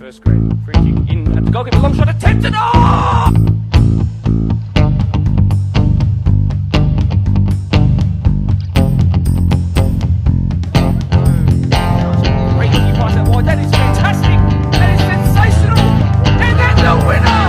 first screen. Free kick in at the goalkeeper. Long shot attempted. Oh! Great kick pass out wide. That is fantastic. That is sensational. And then the winner.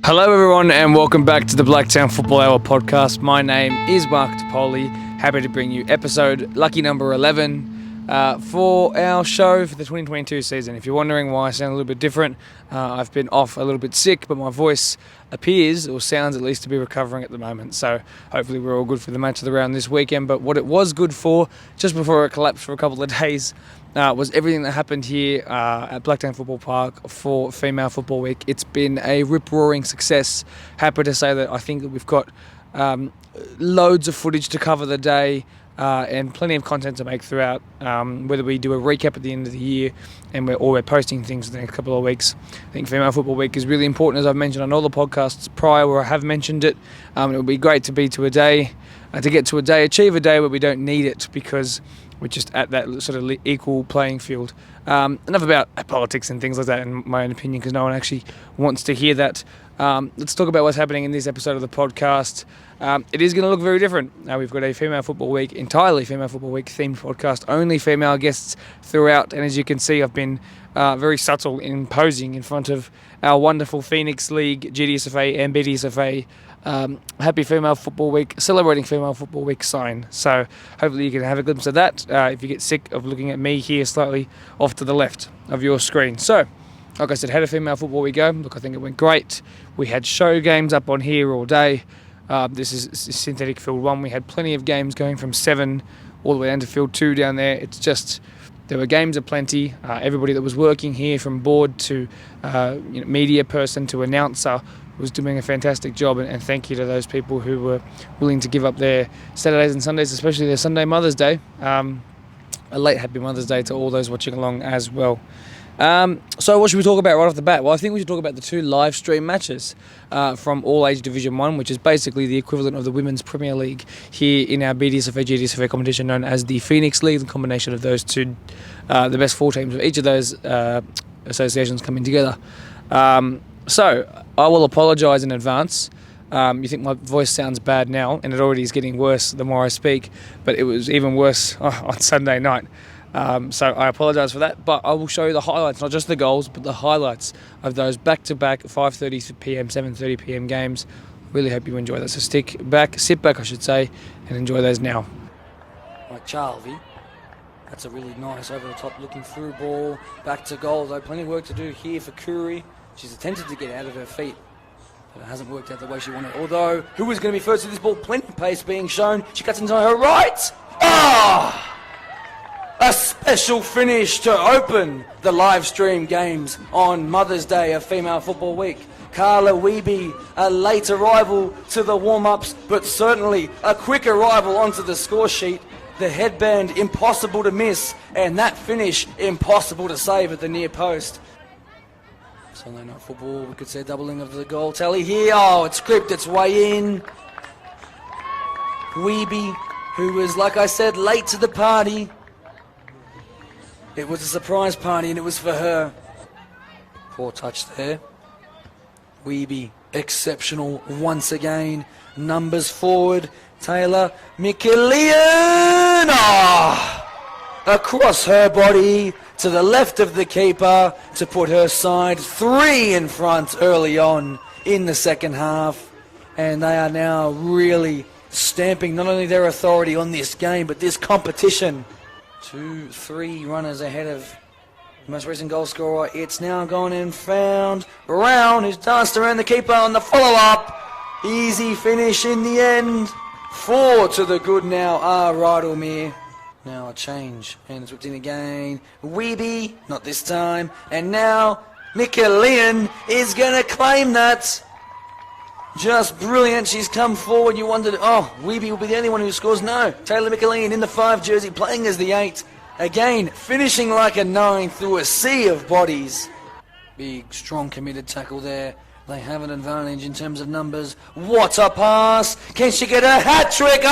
Hello everyone and welcome back to the Blacktown Football Hour podcast. My name is Mark DePoli. Happy to bring you episode lucky number 11 for our show for the 2022 season. If you're wondering why I sound a little bit different, I've been off a little bit sick, but my voice appears, or sounds at least, to be recovering at the moment. So hopefully we're all good for the match of the round this weekend. But what it was good for, just before it collapsed for a couple of days, was everything that happened here at Blacktown Football Park for Female Football Week. It's been a rip-roaring success. Happy to say that I think that we've got loads of footage to cover the day and plenty of content to make throughout, whether we do a recap at the end of the year and we're posting things for the next couple of weeks. I think Female Football Week is really important, as I've mentioned on all the podcasts prior where I have mentioned it. It would be great to get to a day, achieve a day where we don't need it because we're just at that sort of equal playing field. Enough about politics and things like that, in my own opinion, because no one actually wants to hear that. Let's talk about what's happening in this episode of the podcast. It is going to look very different. We've got a Female Football Week, entirely Female Football Week themed podcast, only female guests throughout. And as you can see, I've been very subtle in posing in front of our wonderful Phoenix League, GDSFA and BDSFA Happy Female Football Week, celebrating Female Football Week sign. So hopefully you can have a glimpse of that if you get sick of looking at me here slightly off to the left of your screen. So, like I said, how did Female Football Week go? Look, I think it went great. We had show games up on here all day. This is synthetic field 1. We had plenty of games going from 7 all the way down to field 2 down there. It's just, there were games aplenty. Everybody that was working here, from board to media person to announcer, was doing a fantastic job, and thank you to those people who were willing to give up their Saturdays and Sundays, especially their Sunday Mother's Day. A late Happy Mother's Day to all those watching along as well. So what should we talk about right off the bat? Well, I think we should talk about the 2 live stream matches from All Age Division 1, which is basically the equivalent of the Women's Premier League here in our BDSFA GDSFA competition known as the Phoenix League, the combination of those two, the best 4 teams of each of those associations coming together. So I will apologise in advance. You think my voice sounds bad now, and it already is getting worse the more I speak, but it was even worse on Sunday night. So I apologise for that, but I will show you the highlights, not just the goals, but the highlights of those back-to-back 5:30pm, 7:30pm games. Really hope you enjoy that. So sit back, I should say, and enjoy those now. Right, Charlie, that's a really nice over-the-top looking through ball. Back to goal, though. Plenty of work to do here for Curry. She's attempted to get out of her feet, but it hasn't worked out the way she wanted. Although, who is going to be first to this ball? Plenty of pace being shown. She cuts into her right. A special finish to open the live stream games on Mother's Day of Female Football Week. Carla Wiebe, a late arrival to the warm-ups, but certainly a quick arrival onto the score sheet. The headband impossible to miss, and that finish impossible to save at the near post. Sunday night football, we could see a doubling of the goal tally here. Oh, it's clipped its way in. Wiebe, who was, like I said, late to the party. It was a surprise party, and it was for her. Poor touch there. Wiebe, exceptional once again. Numbers forward. Taylor Michelin. Across her body to the left of the keeper to put her side 3 in front early on in the second half. And they are now really stamping not only their authority on this game, but this competition. 2-3 runners ahead of the most recent goal scorer. It's now gone and found Brown, who's danced around the keeper on the follow-up. Easy finish in the end. 4 to the good now are Rydalmere. Now a change, and it's whipped in again. Wiebe, not this time. And now Michelin is going to claim that. Just brilliant. She's come forward. You wondered, Wiebe will be the only one who scores. No, Taylor Michelin in the 5 jersey, playing as the 8. Again, finishing like a 9 through a sea of bodies. Big, strong, committed tackle there. They have an advantage in terms of numbers. What a pass! Can she get a hat-trick?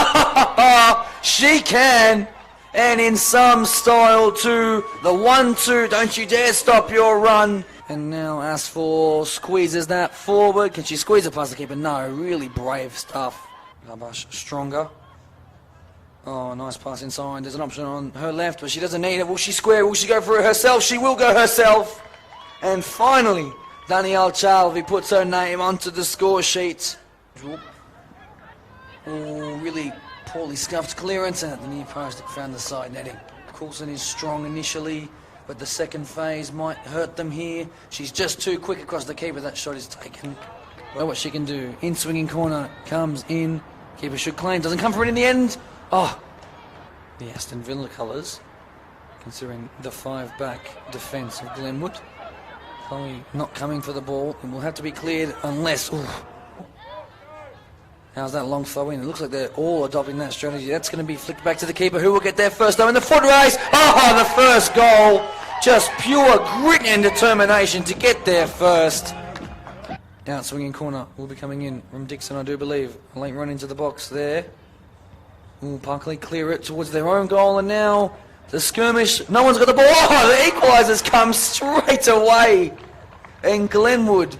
She can! And in some style too. The 1-2, don't you dare stop your run. And now as for squeezes that forward. Can she squeeze it past the keeper? No, really brave stuff. Gabash stronger. Oh, nice pass inside. There's an option on her left, but she doesn't need it. Will she square? Will she go for it herself? She will go herself. And finally, Danielle Chalvi puts her name onto the score sheet. Oh, really poorly scuffed clearance, and at the near post it found the side netting. Coulson is strong initially, but the second phase might hurt them here. She's just too quick across the keeper. That shot is taken. Well, what she can do. In swinging corner, comes in. Keeper should claim, doesn't come for it in the end. Oh, the Aston Villa colours, considering the 5-back defence of Glenwood. Chloe not coming for the ball. It will have to be cleared unless... Ooh. How's that long throw in? It looks like they're all adopting that strategy. That's going to be flicked back to the keeper, who will get there first though in the foot race. Oh, the first goal. Just pure grit and determination to get there first. Out swinging corner will be coming in from Dixon, I do believe. A late run into the box there. Ooh, Parkley clear it towards their own goal, and now the skirmish. No one's got the ball. Oh, the equalisers come straight away. And Glenwood,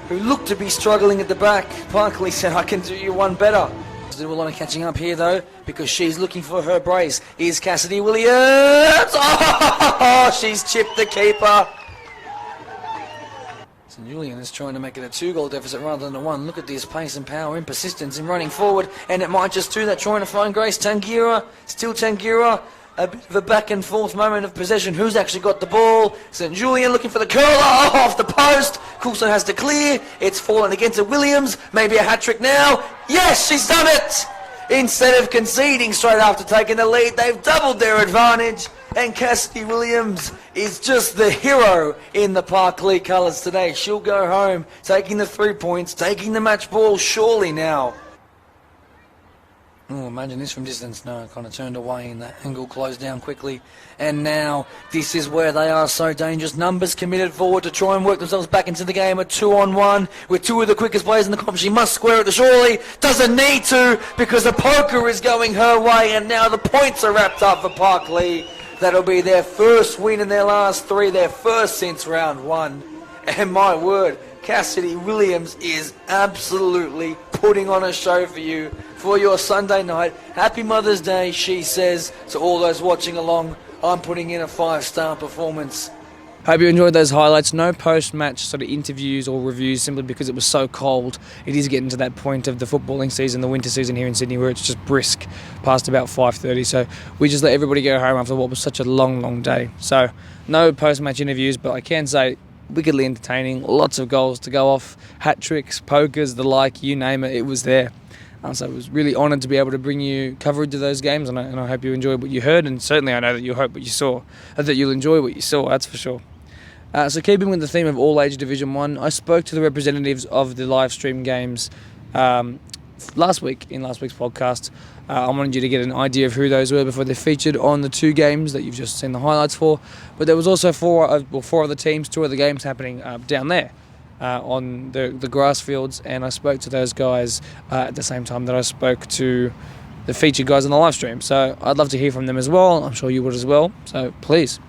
who looked to be struggling at the back, Parkley said, I can do you one better. There's a lot of catching up here, though, because she's looking for her brace. Here's Cassidy Williams. Oh, she's chipped the keeper. St Julian is trying to make it a 2-goal deficit rather than a 1. Look at this pace and power and persistence in running forward, and it might just do that, trying to find Grace Tangira. Still Tangira. A bit of a back and forth moment of possession. Who's actually got the ball? St Julian looking for the curler. Oh, off the post. Coulson has to clear. It's fallen again to Williams. Maybe a hat-trick now. Yes, she's done it! Instead of conceding straight after taking the lead, they've doubled their advantage. And Cassidy Williams is just the hero in the Parkley colours today. She'll go home taking the 3 points, taking the match ball surely now. Oh, imagine this from distance. No, kind of turned away and that angle closed down quickly. And now this is where they are so dangerous. Numbers committed forward to try and work themselves back into the game. A 2-on-1 with 2 of the quickest players in the comp. She must square it to Shorley. Doesn't need to because the poker is going her way. And now the points are wrapped up for Parkley. That'll be their first win in their last 3. Their first since round 1. And my word, Cassidy Williams is absolutely putting on a show for you for your Sunday night. Happy Mother's Day, she says to all those watching along. I'm putting in a 5-star performance. Hope you enjoyed those highlights. No post-match sort of interviews or reviews simply because it was so cold. It is getting to that point of the footballing season, the winter season here in Sydney, where it's just brisk past about 5:30. So we just let everybody go home after what was such a long, long day. So no post-match interviews, but I can say wickedly entertaining. Lots of goals to go off. Hat tricks, pokers, the like, you name it, it was there. So I was really honoured to be able to bring you coverage of those games, and I hope you enjoyed what you heard, and certainly I know that you'll hope what you saw, that you'll enjoy what you saw, that's for sure. So keeping with the theme of all-age Division 1, I spoke to the representatives of the live stream games last week, in last week's podcast. I wanted you to get an idea of who those were before they featured on the 2 games that you've just seen the highlights for. But there was also 4 other teams, 2 other games happening down there on the grass fields, and I spoke to those guys at the same time that I spoke to the featured guys on the live stream. So I'd love to hear from them as well. I'm sure you would as well. So please,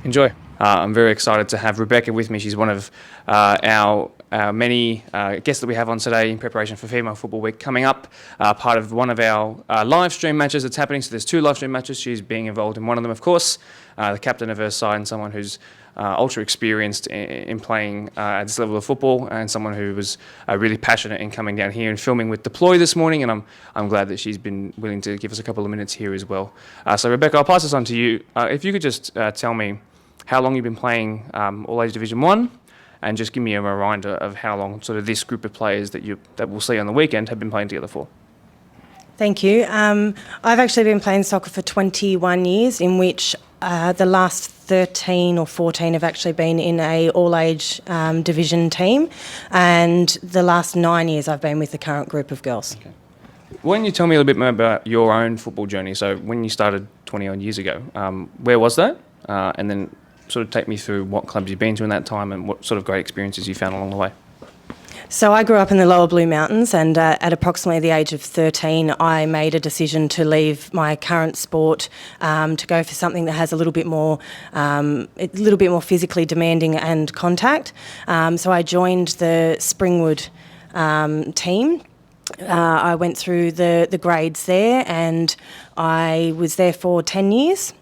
enjoy. I'm very excited to have Rebecca with me. She's one of our many guests that we have on today in preparation for Female Football Week coming up, part of one of our live stream matches that's happening. So there's 2 live stream matches. She's being involved in one of them, of course, the captain of her side and someone who's ultra experienced in playing at this level of football, and someone who was really passionate in coming down here and filming with Deploy this morning, and I'm glad that she's been willing to give us a couple of minutes here as well. So Rebecca, I'll pass this on to you. If you could just tell me how long you've been playing All-Age Division 1, and just give me a reminder of how long sort of this group of players that we'll see on the weekend have been playing together for. Thank you. I've actually been playing soccer for 21 years, in which the last 13 or 14 have actually been in a all-age division team, and the last 9 years I've been with the current group of girls. Okay. Why don't you tell me a little bit more about your own football journey? So when you started 20-odd years ago, where was that? And then sort of take me through what clubs you've been to in that time and what sort of great experiences you found along the way. So I grew up in the Lower Blue Mountains, and at approximately the age of 13, I made a decision to leave my current sport to go for something that has a little bit more physically demanding and contact. So I joined the Springwood team. I went through the grades there, and I was there for 10 years.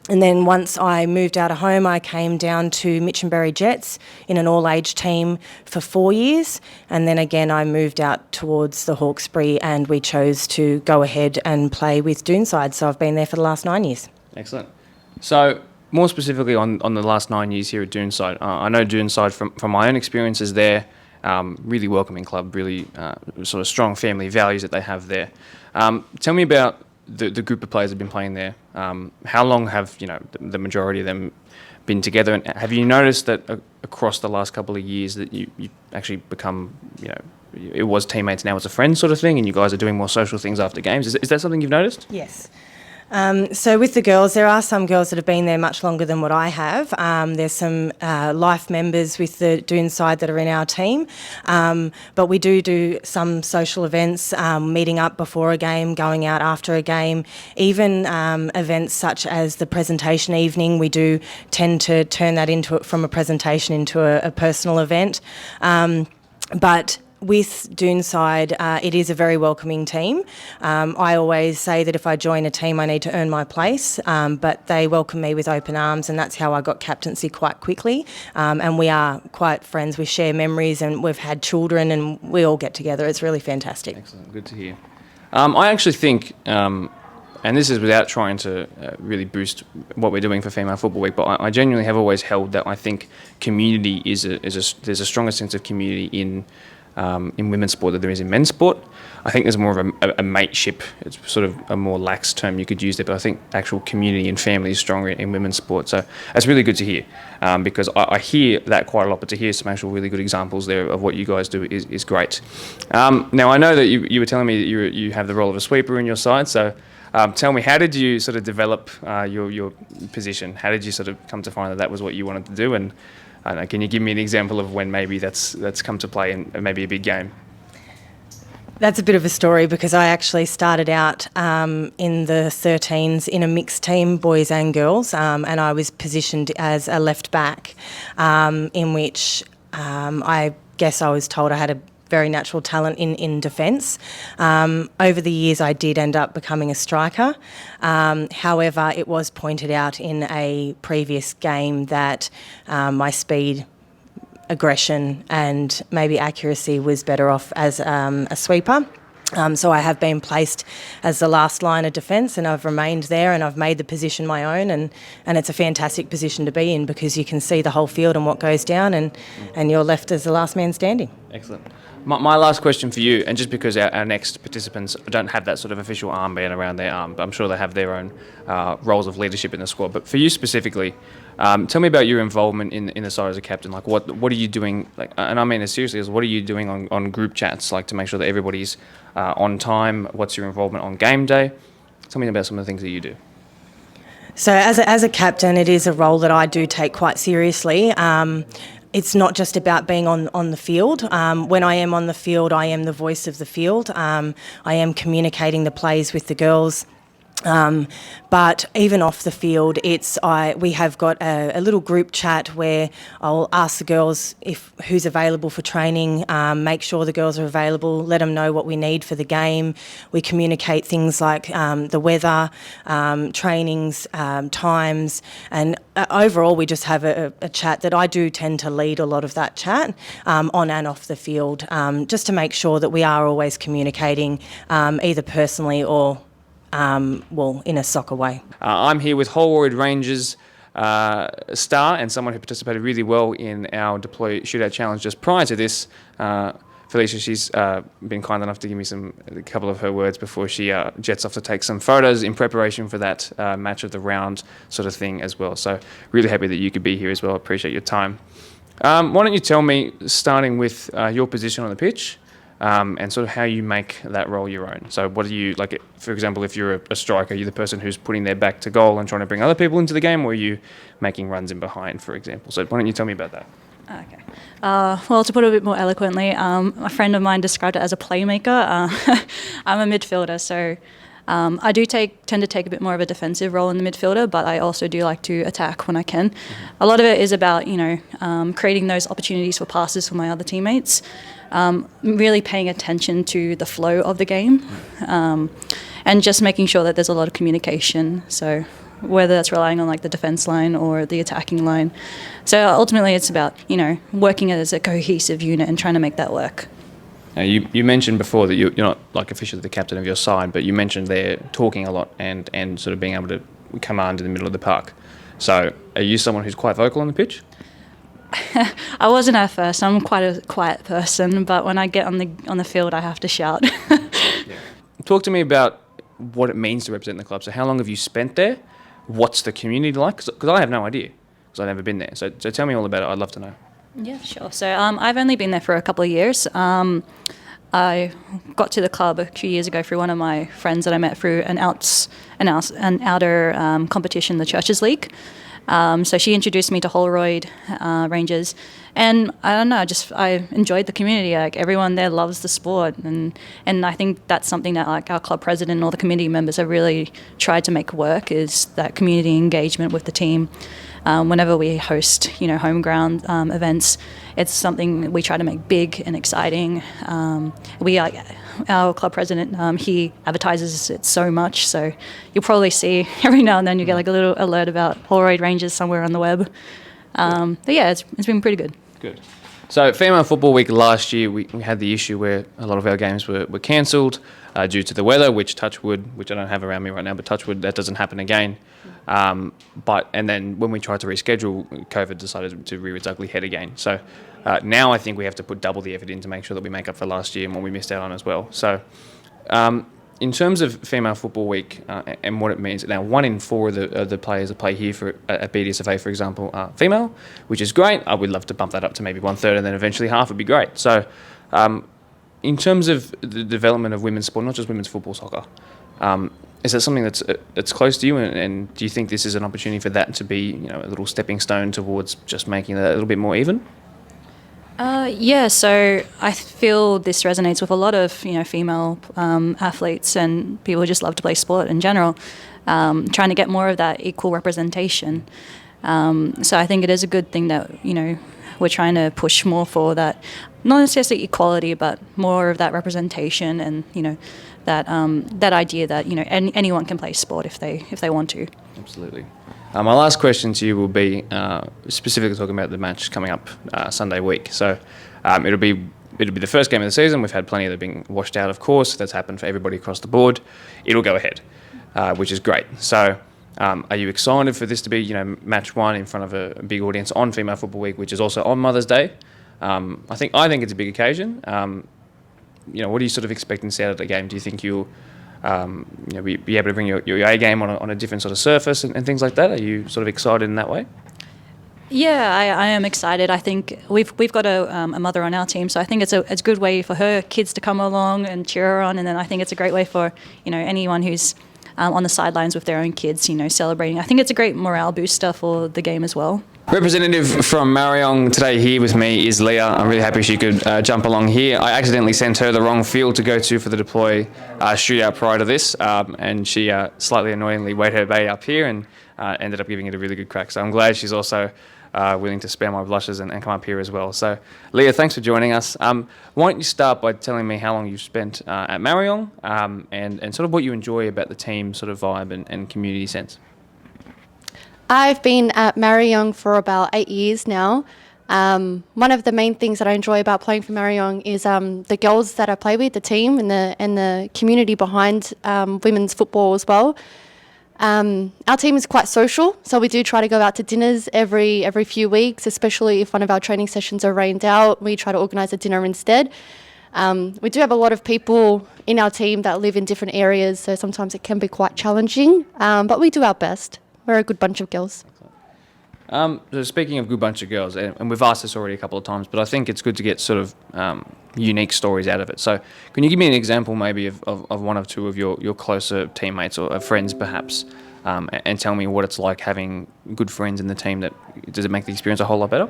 And then once I moved out of home, I came down to Mitchenberry Jets in an all-age team for 4 years. And then again, I moved out towards the Hawkesbury, and we chose to go ahead and play with Doonside. So I've been there for the last 9 years. Excellent. So more specifically on the last 9 years here at Doonside, I know Doonside from my own experiences there, really welcoming club, really sort of strong family values that they have there. Tell me about the group of players that have been playing there. How long have the majority of them been together, and have you noticed that across the last couple of years that you actually become, it was teammates, now it's a friend sort of thing, and you guys are doing more social things after games? Is that something you've noticed? Yes. So with the girls, there are some girls that have been there much longer than what I have. There's some life members with the Doonside that are in our team, but we do some social events, meeting up before a game, going out after a game, even events such as the presentation evening. We do tend to turn that from a presentation into a personal event. But with Doonside, it is a very welcoming team. I always say that if I join a team, I need to earn my place, but they welcome me with open arms, and that's how I got captaincy quite quickly. And we are quite friends. We share memories, and we've had children, and we all get together. It's really fantastic. Excellent, good to hear. I actually think, and this is without trying to really boost what we're doing for Female Football Week, but I genuinely have always held that I think community there's a stronger sense of community in women's sport than there is in men's sport. I think there's more of a mateship. It's sort of a more lax term you could use there, but I think actual community and family is stronger in women's sport. So that's really good to hear, because I hear that quite a lot, but to hear some actual really good examples there of what you guys do is great. Now, I know that you were telling me that you have the role of a sweeper in your side, so tell me, how did you sort of develop your position? How did you sort of come to find that was what you wanted to do? And I don't know, can you give me an example of when maybe that's come to play in maybe a big game? That's a bit of a story, because I actually started out in the 13s in a mixed team, boys and girls, and I was positioned as a left back, in which I guess I was told I had a very natural talent in defence. Over the years, I did end up becoming a striker. However, it was pointed out in a previous game that my speed, aggression and maybe accuracy was better off as a sweeper. So I have been placed as the last line of defence, and I've remained there, and I've made the position my own, and it's a fantastic position to be in, because you can see the whole field and what goes down, and you're left as the last man standing. Excellent. My last question for you, and just because our next participants don't have that sort of official armband around their arm, but I'm sure they have their own roles of leadership in the squad. But for you specifically, tell me about your involvement in the side as a captain. Like, what are you doing? Like, and I mean as seriously as what are you doing on group chats, like to make sure that everybody's on time? What's your involvement on game day? Tell me about some of the things that you do. So as a captain, it is a role that I do take quite seriously. It's not just about being on the field. When I am on the field, I am the voice of the field. I am communicating the plays with the girls. But even off the field, we have got a little group chat where I'll ask the girls who's available for training, make sure the girls are available, let them know what we need for the game. We communicate things like the weather, trainings, times, and overall we just have a chat that I do tend to lead a lot of that chat on and off the field, just to make sure that we are always communicating either personally or in a soccer way. I'm here with Holroyd Rangers star and someone who participated really well in our Deploy Shootout Challenge just prior to this. Felicia, she's been kind enough to give me a couple of her words before she jets off to take some photos in preparation for that match of the round sort of thing as well. So really happy that you could be here as well. Appreciate your time. Why don't you tell me, starting with your position on the pitch, and sort of how you make that role your own. So what do you, like, for example, if you're a striker, you're the person who's putting their back to goal and trying to bring other people into the game, or are you making runs in behind, for example? So why don't you tell me about that? Okay. Well, to put it a bit more eloquently, a friend of mine described it as a playmaker. I'm a midfielder, so I do tend to take a bit more of a defensive role in the midfielder, but I also do like to attack when I can. A lot of it is about, creating those opportunities for passes for my other teammates, really paying attention to the flow of the game, and just making sure that there's a lot of communication. So whether that's relying on like the defense line or the attacking line. So ultimately it's about, working as a cohesive unit and trying to make that work. Now, you mentioned before that you're not like officially the captain of your side, but you mentioned they're talking a lot and sort of being able to command in the middle of the park. So are you someone who's quite vocal on the pitch? I wasn't at first. I'm quite a quiet person, but when I get on the field, I have to shout. Talk to me about what it means to represent the club. So how long have you spent there? What's the community like? Because I have no idea, because I've never been there. So tell me all about it. I'd love to know. Yeah, sure. So I've only been there for a couple of years. I got to the club a few years ago through one of my friends that I met through an outer competition, the Churches League. So she introduced me to Holroyd Rangers, and I don't know, I enjoyed the community. Like everyone there loves the sport, and I think that's something that like our club president and all the committee members have really tried to make work, is that community engagement with the team. Whenever we host, home ground events, it's something we try to make big and exciting. Our club president, he advertises it so much, so you'll probably see every now and then you get like a little alert about Holroyd Rangers somewhere on the web. But yeah, it's been pretty good. Good. So Female Football Week last year, we had the issue where a lot of our games were cancelled due to the weather, which touch wood, which I don't have around me right now, but touch wood, that doesn't happen again. And then when we tried to reschedule, COVID decided to rear its ugly head again. So now I think we have to put double the effort in to make sure that we make up for last year and what we missed out on as well. So in terms of Female Football Week and what it means, now 1 in 4 of the players that play here at BDSFA, for example, are female, which is great. I would love to bump that up to maybe 1/3 and then eventually half would be great. So in terms of the development of women's sport, not just women's football, soccer, is that something that's close to you, and do you think this is an opportunity for that to be a little stepping stone towards just making that a little bit more even? Yeah, so I feel this resonates with a lot of female athletes and people who just love to play sport in general, trying to get more of that equal representation. So I think it is a good thing that we're trying to push more for that, not necessarily equality, but more of that representation and that idea that anyone can play sport if they want to. Absolutely. My last question to you will be specifically talking about the match coming up Sunday week. So it'll be the first game of the season. We've had plenty that have been washed out, of course. That's happened for everybody across the board. It'll go ahead, which is great. So are you excited for this to be match 1 in front of a big audience on Female Football Week, which is also on Mother's Day? I think it's a big occasion. What are you sort of expecting to see out of the game? Do you think you'll be able to bring your A game on a different sort of surface and things like that? Are you sort of excited in that way? Yeah, I am excited. I think we've got a mother on our team, so I think it's a good way for her kids to come along and cheer her on, and then I think it's a great way for anyone who's on the sidelines with their own kids, celebrating. I think it's a great morale booster for the game as well. Representative from Mariong today here with me is Leah. I'm really happy she could jump along here. I accidentally sent her the wrong field to go to for the deploy shootout prior to this, and she slightly annoyingly weighed her bay up here and ended up giving it a really good crack. So I'm glad she's also willing to spare my blushes and come up here as well. So Leah, thanks for joining us. Why don't you start by telling me how long you've spent at Mariong and sort of what you enjoy about the team sort of vibe and community sense? I've been at Mariong for about 8 years now. One of the main things that I enjoy about playing for Mariong is the girls that I play with, the team, and the community behind women's football as well. Our team is quite social, so we do try to go out to dinners every few weeks, especially if one of our training sessions are rained out. We try to organise a dinner instead. We do have a lot of people in our team that live in different areas, so sometimes it can be quite challenging, but we do our best. We're a good bunch of girls. So speaking of good bunch of girls, and we've asked this already a couple of times, but I think it's good to get sort of unique stories out of it. So can you give me an example maybe of one or two of your closer teammates or friends perhaps, and tell me what it's like having good friends in the team? Does it make the experience a whole lot better?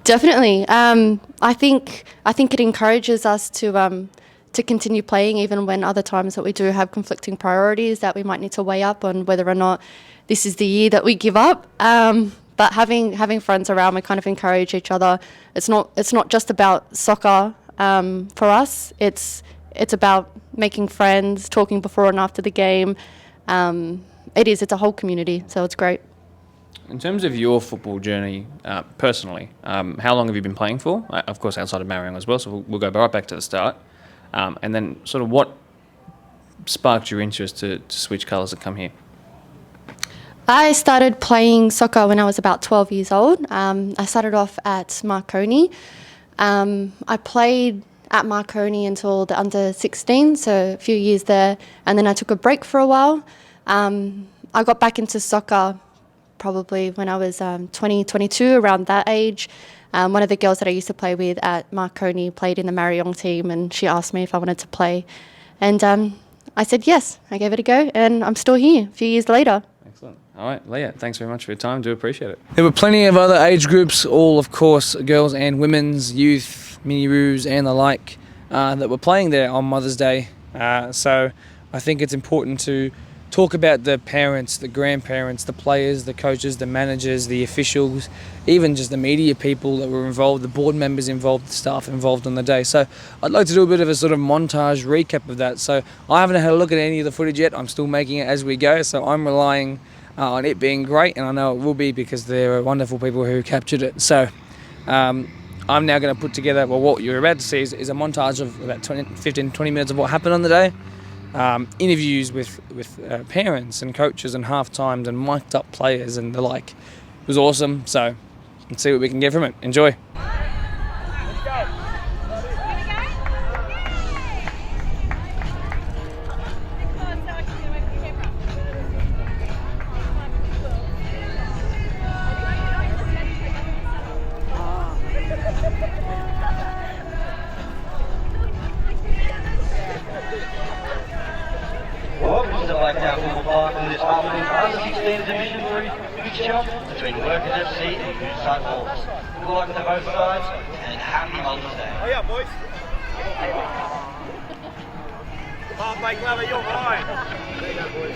Definitely. I think it encourages us to continue playing even when other times that we do have conflicting priorities that we might need to weigh up on whether or not this is the year that we give up. But having friends around, we kind of encourage each other. It's not just about soccer for us. It's about making friends, talking before and after the game. It's a whole community, so it's great. In terms of your football journey, personally, how long have you been playing for? Of course, outside of Marion as well, so we'll go right back to the start. And then sort of what sparked your interest to switch colours and come here? I started playing soccer when I was about 12 years old. I started off at Marconi. I played at Marconi until the under 16, so a few years there, and then I took a break for a while. I got back into soccer probably when I was 20, 22, around that age. One of the girls that I used to play with at Marconi played in the Marion team, and she asked me if I wanted to play. And I said yes. I gave it a go, and I'm still here a few years later. Excellent. All right, Leah, thanks very much for your time. Do appreciate it. There were plenty of other age groups, all, of course, girls and women's, youth, mini-roos and the like, that were playing there on Mother's Day. So I think it's important to talk about the parents, the grandparents, the players, the coaches, the managers, the officials, even just the media people that were involved, the board members involved, the staff involved on the day. So I'd like to do a bit of a sort of montage recap of that. So I haven't had a look at any of the footage yet. I'm still making it as we go. So I'm relying on it being great, and I know it will be because there are wonderful people who captured it. So I'm now going to put together, well, what you're about to see is a montage of about 15, 20 minutes of what happened on the day. Interviews with parents and coaches and half-times and mic'd up players and the like. It was awesome, so let's see what we can get from it. Enjoy. Welcome to the Blacktown Football Park for this afternoon's under-16 Division 3 fixture between Workers FC and Goodside Hawks. Good luck to both sides and happy Mother's Day. Oh yeah, boys. Halfway Glover, you're fine. There you go, boys.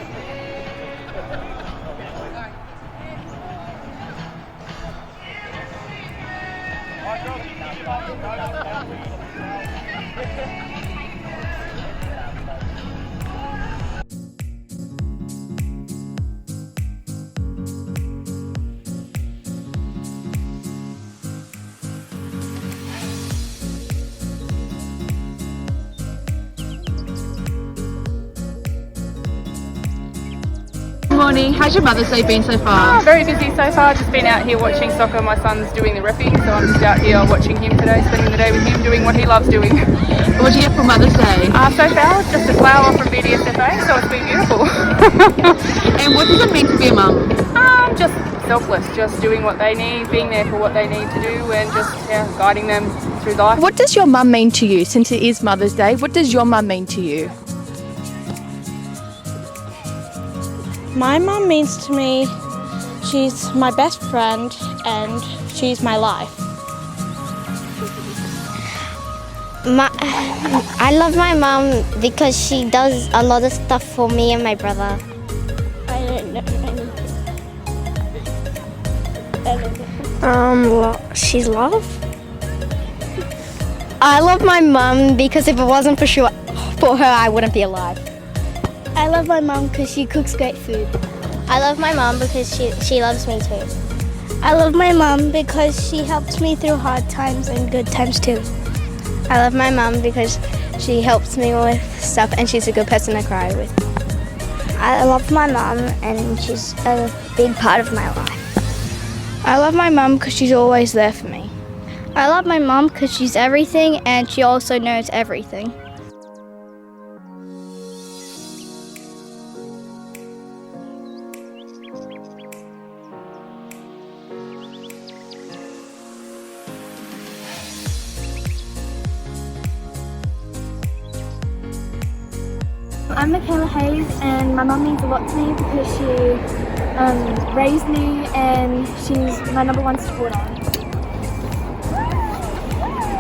Good morning. How's your Mother's Day been so far? Very busy so far. Just been out here watching soccer. My son's doing the reffing, so I'm just out here watching him today, spending the day with him, doing what he loves doing. What did you get for Mother's Day? So far, just a flower from BDSFA, so it's been beautiful. And what does it mean to be a mum? Just selfless, just doing what they need, being there for what they need to do, and just guiding them through life. What does your mum mean to you? Since it is Mother's Day, what does your mum mean to you? My mum means to me, she's my best friend and she's my life. I love my mum because she does a lot of stuff for me and my brother. I don't know. She's love. I love my mum because if it wasn't for her, I wouldn't be alive. I love my mum because she cooks great food. I love my mum because she loves me too. I love my mum because she helps me through hard times and good times too. I love my mum because she helps me with stuff and she's a good person to cry with. I love my mum and she's a big part of my life. I love my mum because she's always there for me. I love my mum because she's everything and she also knows everything. I'm Michaela Hayes and my mum means a lot to me because she raised me and she's my number one supporter.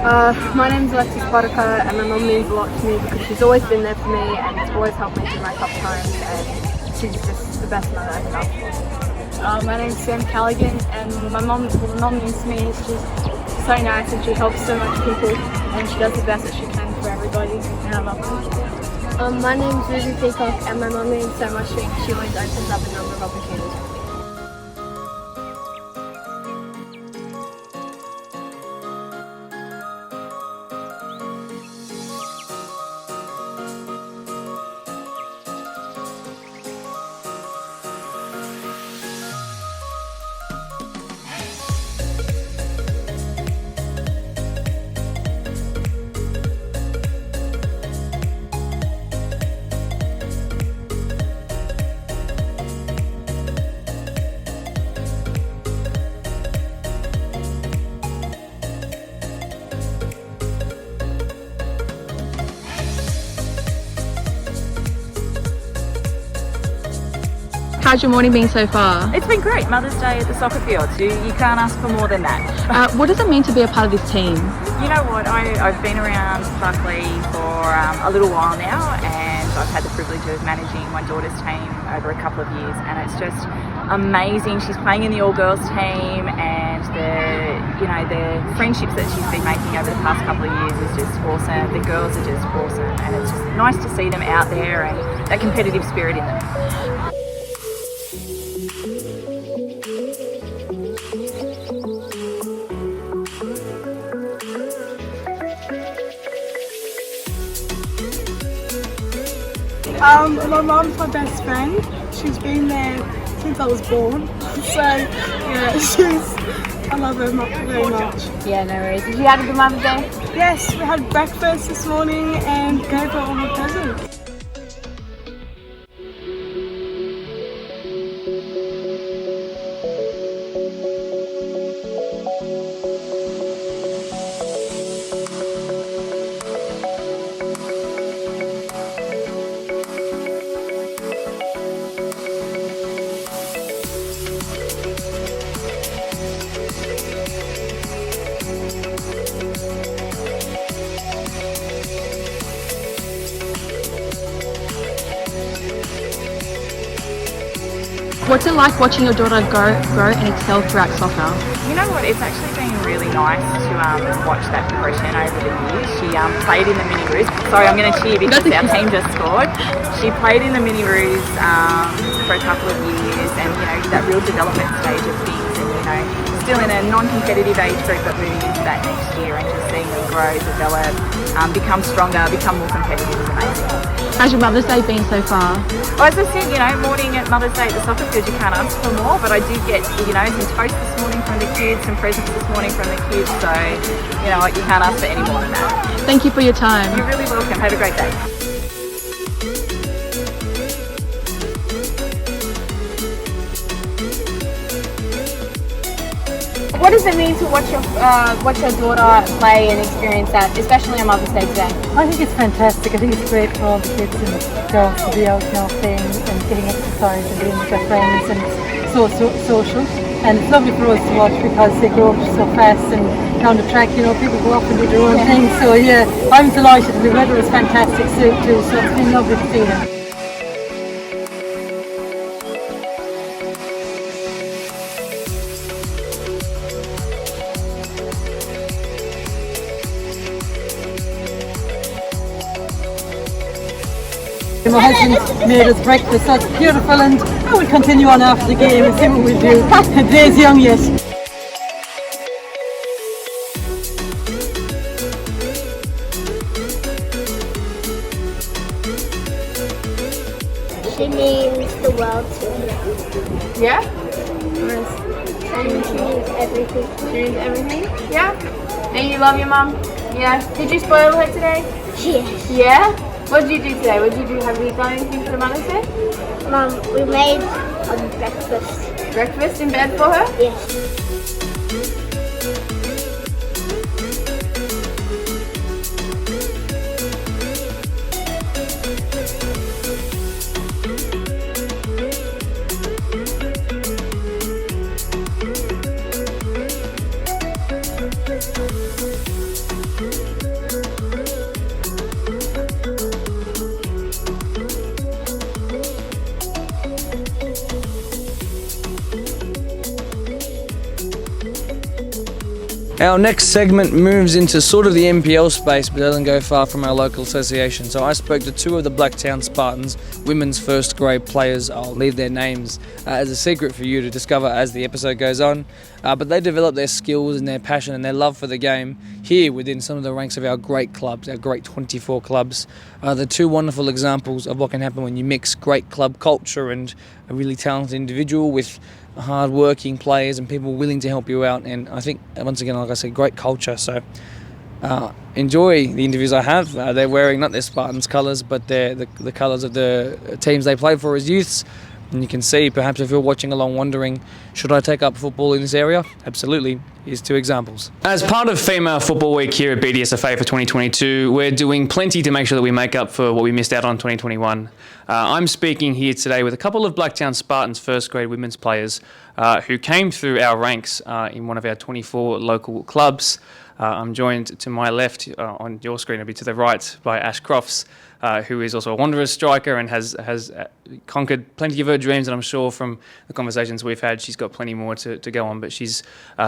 My name's Alexis Potiker, and my mum means a lot to me because she's always been there for me and has always helped me through my tough times, and she's just the best mother I can ask for. My name's Sam Callaghan, and my mum means to me. She's so nice and she helps so much people, and she does the best that she can for everybody, and I love her. My name's Ruby Peacock, and my mum means so much to me. She always opens up a number of opportunities. How's your morning been so far? It's been great. Mother's Day at the soccer field. You can't ask for more than that. What does it mean to be a part of this team? You know what? I've been around Buckley for a little while now, and I've had the privilege of managing my daughter's team over a couple of years, and it's just amazing. She's playing in the all-girls team, and the friendships that she's been making over the past couple of years is just awesome. The girls are just awesome, and it's just nice to see them out there and that competitive spirit in them. My mum's my best friend. She's been there since I was born. So, yeah, I love her very much. Yeah, no worries. Did you have a good Mother's Day? Yes, we had breakfast this morning and gave her all her presents. What's it like watching your daughter grow and excel throughout soccer? You know what? It's actually been really nice to watch that progression over the years. She played in the mini roos. Sorry, I'm going to cheer because our team just scored. She played in the mini roos for a couple of years, and that real development stage of things, and still in a non-competitive age group, but moving into that next year and just seeing them grow, develop, become stronger, become more competitive is amazing. How's your Mother's Day been so far? Well, as I said, morning at Mother's Day at the soccer field, you can't ask for more, but I did get, some toast this morning from the kids, some presents this morning from the kids, so, you can't ask for any more than that. Thank you for your time. You're really welcome. Have a great day. What does it mean to watch your daughter play and experience that, especially on Mother's Day today? I think it's fantastic. I think it's great for all the kids and girls to be out now playing and getting exercise and being with their friends, and it's so social. And it's lovely for us to watch because they grow up so fast, and down the track, people go up and do their own thing. So yeah, I'm delighted. The weather was fantastic too, so it's been lovely to see them. My husband made us breakfast, so it's beautiful, and I will continue on after the game and see what we do. The day's young yet. She means the world to me. Yeah? And she means everything. She means everything? Yeah? And you love your mum? Yeah. Did you spoil her today? Yes. Yeah? What did you do today? What did you do? Have you done anything for the Mother's Day? Mum, we made breakfast. Breakfast in bed for her? Yes. Our next segment moves into sort of the NPL space, but doesn't go far from our local association. So I spoke to two of the Blacktown Spartans, women's first grade players. I'll leave their names as a secret for you to discover as the episode goes on. But they developed their skills and their passion and their love for the game here within some of the ranks of our great clubs, our great 24 clubs. The two wonderful examples of what can happen when you mix great club culture and a really talented individual with hard-working players and people willing to help you out. And I think, once again, like I said, great culture. So enjoy the interviews I have. They're wearing not their Spartans colours, but they're the colours of the teams they played for as youths. And you can see, perhaps if you're watching along wondering, should I take up football in this area? Absolutely. Here's two examples. As part of Female Football Week here at BDSFA for 2022, we're doing plenty to make sure that we make up for what we missed out on 2021. I'm speaking here today with a couple of Blacktown Spartans first grade women's players who came through our ranks in one of our 24 local clubs. I'm joined to my left, on your screen, it'll be to the right, by Ash Crofts, who is also a Wanderers striker and has conquered plenty of her dreams, and I'm sure from the conversations we've had, she's got plenty more to go on, but she's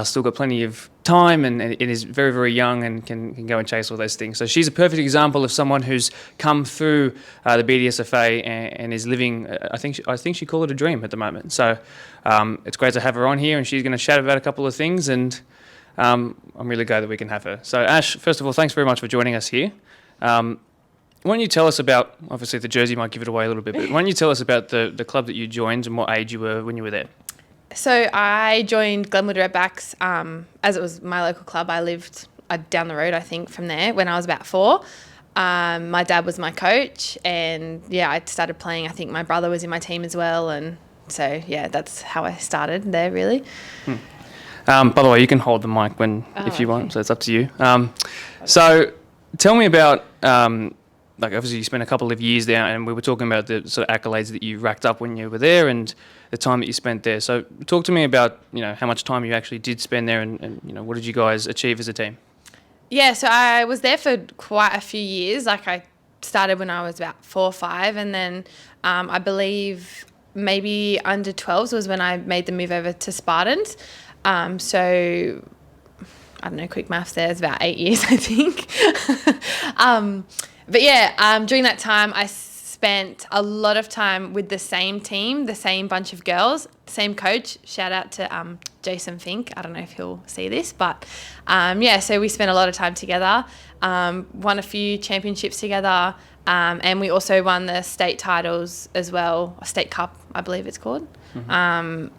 still got plenty of time and is very, very young and can go and chase all those things. So she's a perfect example of someone who's come through the BDSFA and is living, I think she called it a dream at the moment. So it's great to have her on here, and she's going to chat about a couple of things, and I'm really glad that we can have her. So Ash, first of all, thanks very much for joining us here. Why don't you tell us about, obviously the jersey might give it away a little bit, but why don't you tell us about the club that you joined and what age you were when you were there? So I joined Glenwood Redbacks as it was my local club. I lived down the road, I think, from there when I was about 4. My dad was my coach, and yeah, I started playing. I think my brother was in my team as well, and so yeah, that's how I started there, really. By the way, you can hold the mic if you want, so it's up to you. So tell me about, obviously you spent a couple of years there, and we were talking about the sort of accolades that you racked up when you were there and the time that you spent there. So talk to me about, how much time you actually did spend there and what did you guys achieve as a team? Yeah, so I was there for quite a few years. Like I started when I was about 4 or 5, and then I believe maybe under 12s was when I made the move over to Spartans. So I don't know, quick maths there, it's about 8 years, I think. But yeah, during that time, I spent a lot of time with the same team, the same bunch of girls, same coach. Shout out to Jason Fink. I don't know if he'll see this, but yeah, so we spent a lot of time together, won a few championships together, and we also won the state titles as well, a state cup, I believe it's called, under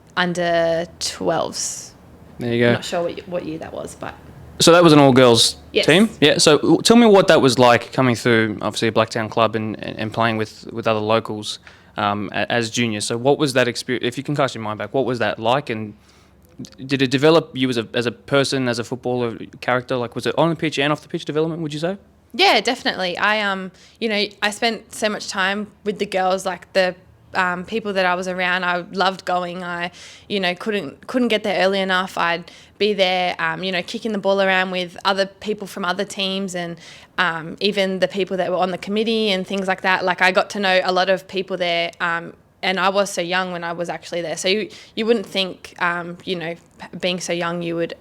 12s. There you go. I'm not sure what year that was, but... So that was an all-girls Yes. team? Yeah, so tell me what that was like coming through, obviously, a Blacktown club and playing with other locals as juniors. So what was that experience, if you can cast your mind back, what was that like, and did it develop you as a person, as a footballer, character? Like, was it on the pitch and off the pitch development, would you say? Yeah, definitely. I I spent so much time with the girls, like the people that I was around. I loved going. I, couldn't get there early enough. I'd be there, kicking the ball around with other people from other teams, and even the people that were on the committee and things like that. Like I got to know a lot of people there, and I was so young when I was actually there. So you wouldn't think, being so young, you would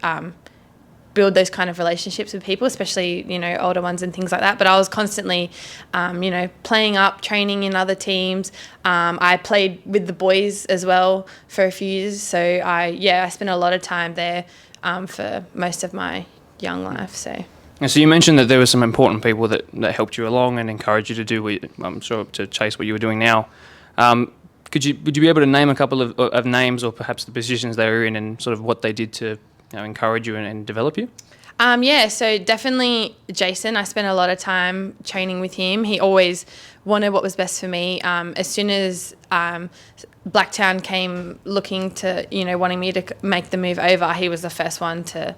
build those kind of relationships with people, especially, older ones and things like that. But I was constantly, playing up, training in other teams. I played with the boys as well for a few years. So I spent a lot of time there for most of my young life. So. And so you mentioned that there were some important people that helped you along and encouraged you to do, I'm sure, to chase what you were doing now. Would you be able to name a couple of names or perhaps the positions they were in and sort of what they did to encourage you and develop you? So definitely Jason. I spent a lot of time training with him. He always wanted what was best for me. As soon as Blacktown came looking to, wanting me to make the move over, he was the first one to,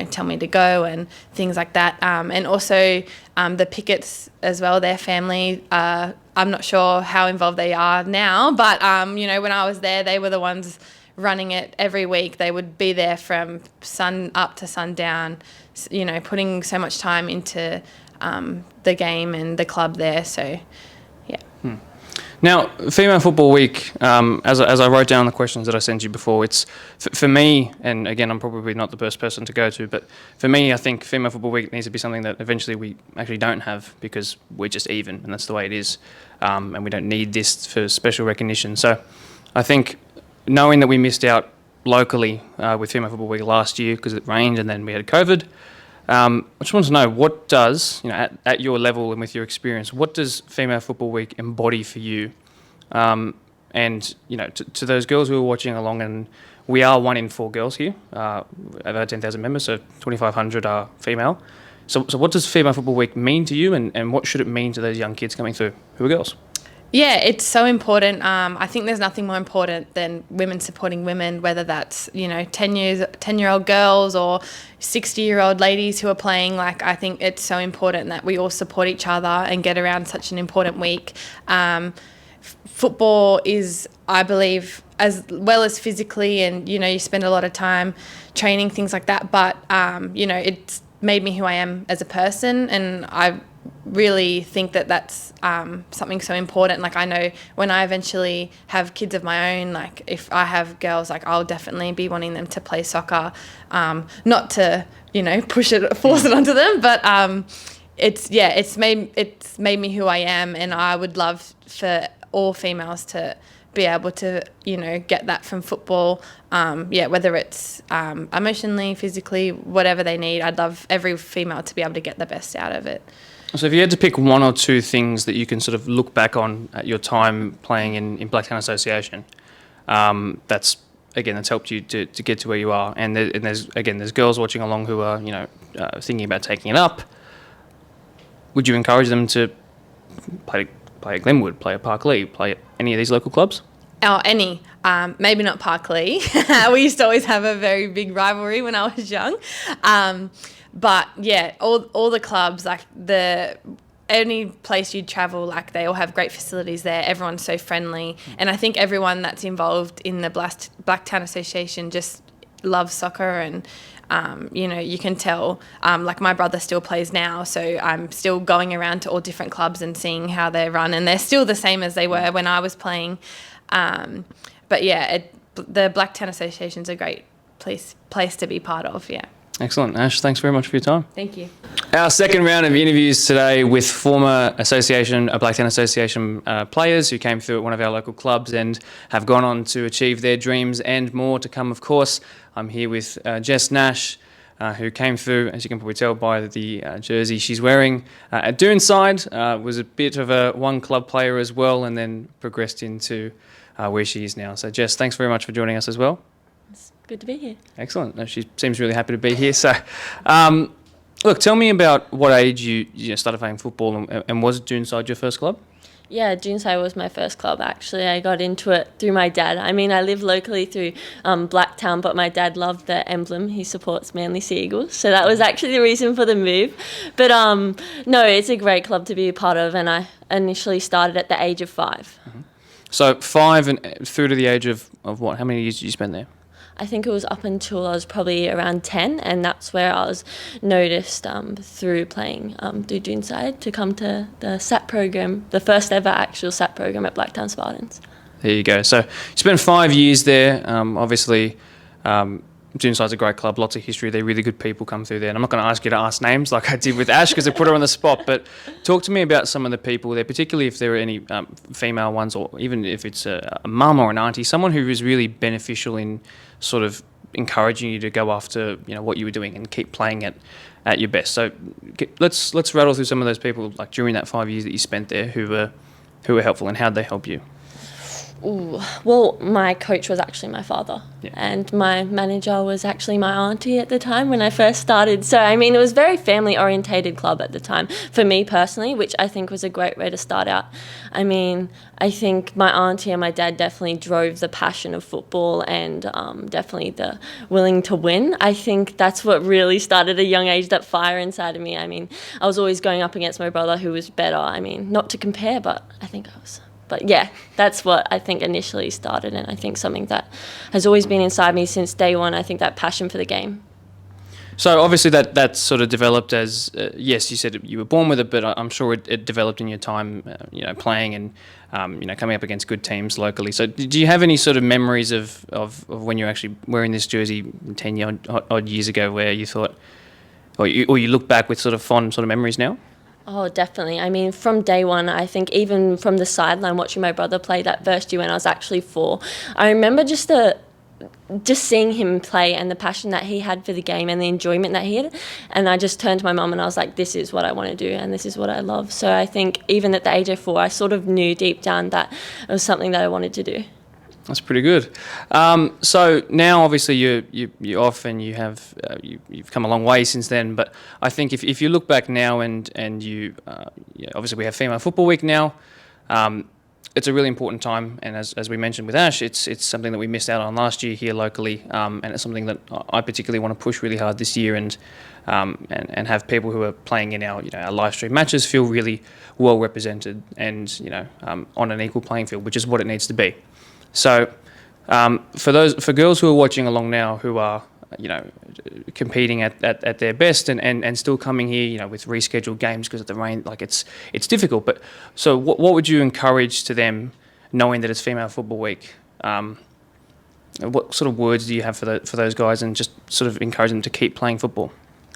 tell me to go and things like that. And also the Picketts as well, their family. I'm not sure how involved they are now, but, when I was there, they were the ones running it every week. They would be there from sun up to sundown, putting so much time into the game and the club there. So, yeah. Now, Female Football Week, as I wrote down the questions that I sent you before, it's for me, and again, I'm probably not the best person to go to, but for me, I think Female Football Week needs to be something that eventually we actually don't have because we're just even, and that's the way it is, and we don't need this for special recognition. So I think knowing that we missed out locally with Female Football Week last year because it rained and then we had COVID, I just want to know, what does, at your level and with your experience, what does Female Football Week embody for you? And, to those girls who are watching along, and we are 1 in 4 girls here, over 10,000 members, so 2,500 are female. So what does Female Football Week mean to you, and what should it mean to those young kids coming through who are girls? Yeah, it's so important. I think there's nothing more important than women supporting women, whether that's 10-year-old girls or 60-year-old ladies who are playing. Like, I think it's so important that we all support each other and get around such an important week. Football is, I believe, as well as physically, and you spend a lot of time training, things like that. But it's made me who I am as a person, and I really think that that's something so important. Like, I know when I eventually have kids of my own, like if I have girls, like I'll definitely be wanting them to play soccer, not to force it onto them, but it's made me who I am, and I would love for all females to be able to get that from football, whether it's emotionally, physically, whatever they need. I'd love every female to be able to get the best out of it. So if you had to pick 1 or 2 things that you can sort of look back on at your time playing in Blacktown Association, that's helped you to get to where you are, and there's girls watching along who are thinking about taking it up, would you encourage them to play at Glenwood, play at Parklea, play at any of these local clubs? Oh, any. Maybe not Parklea. We used to always have a very big rivalry when I was young. But yeah, all the clubs, like any place you travel, like they all have great facilities there. Everyone's so friendly, and I think everyone that's involved in the Blacktown Association just loves soccer, and you can tell. Like my brother still plays now, so I'm still going around to all different clubs and seeing how they run, and they're still the same as they were when I was playing. But yeah, the Blacktown Association's a great place to be part of. Yeah. Excellent. Ash, thanks very much for your time. Thank you. Our second round of interviews today with former Blacktown Association players who came through at one of our local clubs and have gone on to achieve their dreams and more to come, of course. I'm here with Jess Nash, who came through, as you can probably tell by the jersey she's wearing, at Doonside. Was a bit of a one-club player as well, and then progressed into where she is now. So Jess, thanks very much for joining us as well. Good to be here. Excellent. No, she seems really happy to be here. So, look, tell me about what age you started playing football, and was Doonside your first club? Yeah, Doonside was my first club, actually. I got into it through my dad. I mean, I live locally through Blacktown, but my dad loved the emblem. He supports Manly Sea Eagles, so that was actually the reason for the move. But no, it's a great club to be a part of, and I initially started at the age of 5. Mm-hmm. So 5 and through to the age of what? How many years did you spend there? I think it was up until I was probably around 10, and that's where I was noticed through playing through Doonside to come to the SAT program, the first ever actual SAT program at Blacktown Spartans. There you go. So you spent 5 years there. Obviously, Doonside's a great club, lots of history. They're really good people come through there. And I'm not going to ask you to ask names like I did with Ash because I put her on the spot, but talk to me about some of the people there, particularly if there are any female ones, or even if it's a mum or an auntie, someone who is really beneficial in sort of encouraging you to go after what you were doing and keep playing at your best. So let's rattle through some of those people like during that 5 years that you spent there who were helpful, and how'd they help you? Ooh, well, my coach was actually my father, yeah. And my manager was actually my auntie at the time when I first started. So, I mean, it was a very family-orientated club at the time for me personally, which I think was a great way to start out. I mean, I think my auntie and my dad definitely drove the passion of football and definitely the willing to win. I think that's what really started at a young age, that fire inside of me. I mean, I was always going up against my brother who was better. I mean, not to compare, but I think I was... But yeah, that's what I think initially started, and I think something that has always been inside me since day one. I think that passion for the game. So obviously that sort of developed as yes, you said you were born with it, but I'm sure it developed in your time, playing and coming up against good teams locally. So do you have any sort of memories of when you're actually wearing this jersey 10 odd years ago, where you thought, or you look back with sort of fond sort of memories now? Oh, definitely. I mean, from day one, I think even from the sideline watching my brother play that first year when I was actually 4, I remember just seeing him play and the passion that he had for the game and the enjoyment that he had. And I just turned to my mum and I was like, this is what I want to do and this is what I love. So I think even at the age of 4, I sort of knew deep down that it was something that I wanted to do. That's pretty good. So now, obviously, you're off and you've come a long way since then. But I think if you look back now and obviously we have Female Football Week now. It's a really important time, and as we mentioned with Ash, it's something that we missed out on last year here locally, and it's something that I particularly want to push really hard this year, and have people who are playing in our live stream matches feel really well represented and on an equal playing field, which is what it needs to be. So for girls who are watching along now, who are competing at their best and still coming here, with rescheduled games because of the rain, it's difficult. But so what would you encourage to them, knowing that it's Female Football Week? What sort of words do you have for those guys, and just sort of encourage them to keep playing football?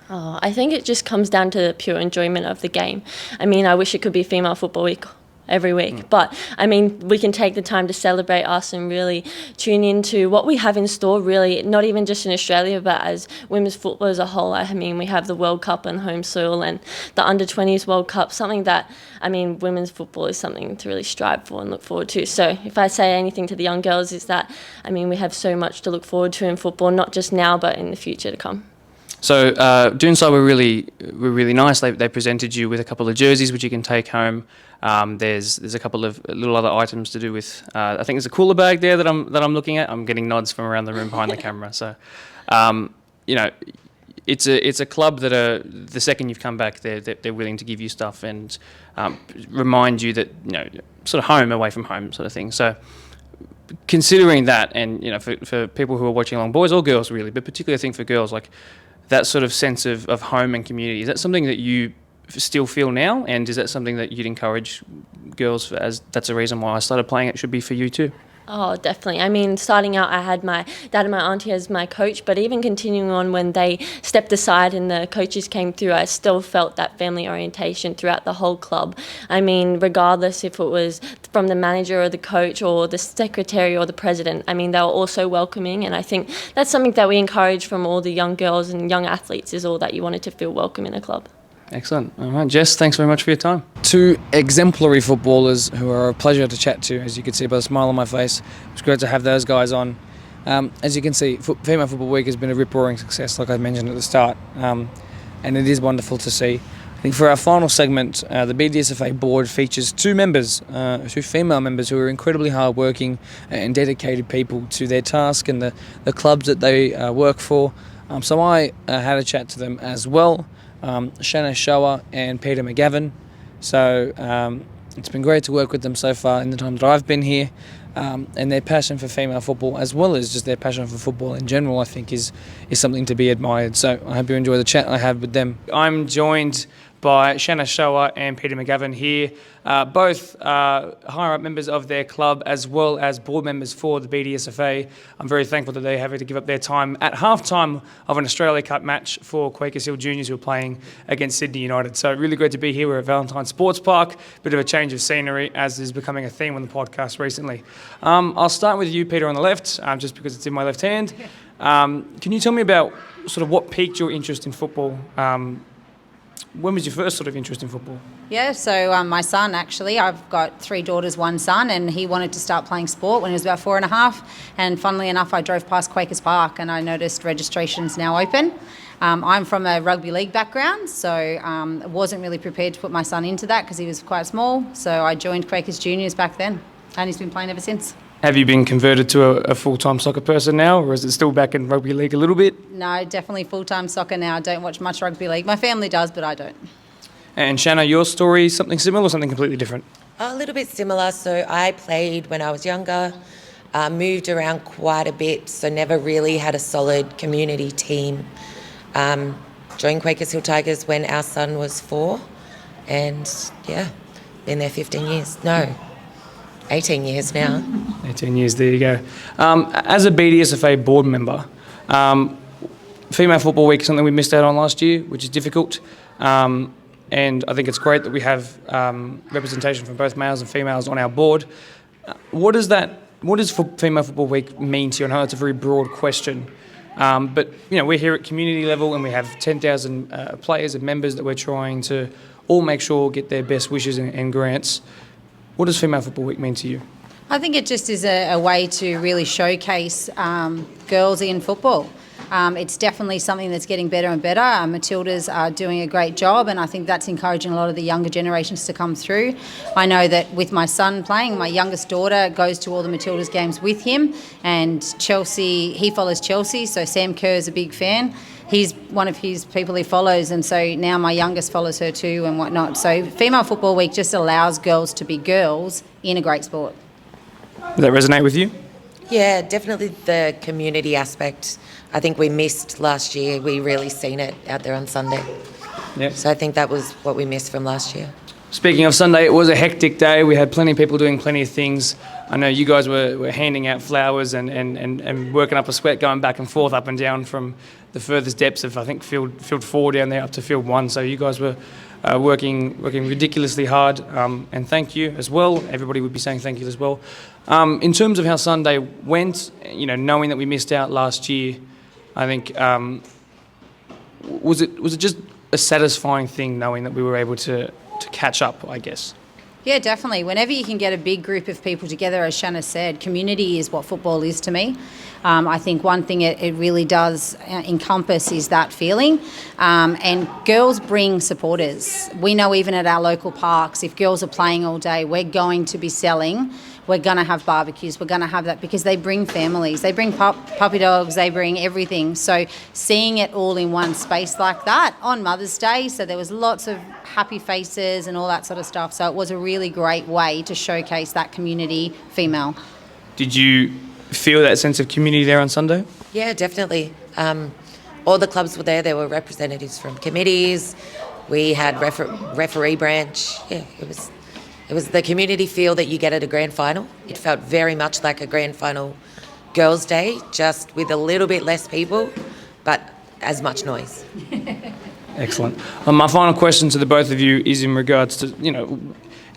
Oh, I think it just comes down to pure enjoyment of the game. I mean, I wish it could be Female Football Week every week. But, I mean, we can take the time to celebrate us and really tune into what we have in store, really, not even just in Australia, but as women's football as a whole. I mean, we have the World Cup on home soil and the Under-20s World Cup, something that, I mean, women's football is something to really strive for and look forward to. So if I say anything to the young girls is that, I mean, we have so much to look forward to in football, not just now, but in the future to come. So Doonside were really nice. They presented you with a couple of jerseys which you can take home. There's a couple of little other items to do with. I think there's a cooler bag there that I'm looking at. I'm getting nods from around the room behind the camera. So, it's a club that the second you've come back, they're willing to give you stuff and remind you that sort of home away from home sort of thing. So, considering that, and for people who are watching along, boys or girls really, but particularly I think for girls, like that sort of sense of home and community, is that something that you still feel now, and is that something that you'd encourage girls, as that's a reason why I started playing, it should be for you too? Oh, definitely. I mean, starting out, I had my dad and my auntie as my coach, but even continuing on when they stepped aside and the coaches came through, I still felt that family orientation throughout the whole club. I mean, regardless if it was from the manager or the coach or the secretary or the president, I mean, they were also welcoming, and I think that's something that we encourage from all the young girls and young athletes, is all that you wanted to feel welcome in a club. Excellent. All right, Jess, thanks very much for your time. Two exemplary footballers who are a pleasure to chat to, as you can see by the smile on my face. It's great to have those guys on. As you can see, Female Football Week has been a rip-roaring success, like I mentioned at the start, and it is wonderful to see. I think for our final segment, the BDSFA board features two female members who are incredibly hard-working and dedicated people to their task and the clubs that they work for. So I had a chat to them as well. Shanna Shower and Peter McGavin. So it's been great to work with them so far in the time that I've been here, and their passion for female football, as well as just their passion for football in general, I think is something to be admired. So I hope you enjoy the chat I had with them. I'm joined by Shanna Shower and Peter McGavin here, both higher up members of their club as well as board members for the BDSFA. I'm very thankful that they have to give up their time at half-time of an Australia Cup match for Quakers Hill Juniors, who are playing against Sydney United. So really great to be here. We're at Valentine Sports Park, bit of a change of scenery, as is becoming a theme on the podcast recently. I'll start with you, Peter, on the left, just because it's in my left hand. Can you tell me about sort of what piqued your interest in football? When was your first sort of interest in football? Yeah, so my son, actually, I've got 3 daughters, 1 son, and he wanted to start playing sport when he was about 4.5. And funnily enough, I drove past Quakers Park and I noticed registration's now open. I'm from a rugby league background, so wasn't really prepared to put my son into that because he was quite small. So I joined Quakers Juniors back then, and he's been playing ever since. Have you been converted to a full-time soccer person now, or is it still back in rugby league a little bit? No, definitely full-time soccer now. I don't watch much rugby league. My family does, but I don't. And Shanna, your story, something similar or something completely different? A little bit similar. So I played when I was younger, moved around quite a bit, so never really had a solid community team. Joined Quakers Hill Tigers when our son was 4, and been there 15 years. No, 18 years now. 18 years, there you go. As a BDSFA board member, Female Football Week is something we missed out on last year, which is difficult. And I think it's great that we have representation from both males and females on our board. What does Female Football Week mean to you? I know it's a very broad question, but we're here at community level and we have 10,000 players and members that we're trying to all make sure get their best wishes and grants. What does Female Football Week mean to you? I think it just is a way to really showcase girls in football. It's definitely something that's getting better and better. Matildas are doing a great job, and I think that's encouraging a lot of the younger generations to come through. I know that with my son playing, my youngest daughter goes to all the Matildas games with him, and he follows Chelsea, so Sam Kerr is a big fan. He's one of his people he follows, and so now my youngest follows her too and whatnot. So Female Football Week just allows girls to be girls in a great sport. Does that resonate with you? Yeah, definitely the community aspect. I think we missed last year. We really seen it out there on Sunday. Yep. So I think that was what we missed from last year. Speaking of Sunday, it was a hectic day. We had plenty of people doing plenty of things. I know you guys were handing out flowers and working up a sweat going back and forth up and down from the furthest depths of, I think, field 4 down there up to field 1. So you guys were working ridiculously hard, and thank you as well. Everybody would be saying thank you as well. In terms of how Sunday went, knowing that we missed out last year, I think was it just a satisfying thing knowing that we were able to catch up, I guess? Yeah, definitely. Whenever you can get a big group of people together, as Shanna said, community is what football is to me. I think one thing it really does encompass is that feeling. And girls bring supporters. We know even at our local parks, if girls are playing all day, we're going to be selling. We're going to have barbecues. We're going to have that because they bring families. They bring puppy dogs. They bring everything. So seeing it all in one space like that on Mother's Day, so there was lots of happy faces and all that sort of stuff. So it was a really great way to showcase that community female. Did you feel that sense of community there on Sunday? Yeah, definitely. All the clubs were there. There were representatives from committees. We had referee branch. Yeah, it was the community feel that you get at a grand final. It felt very much like a grand final girls' day, just with a little bit less people, but as much noise. Excellent. My final question to the both of you is in regards to,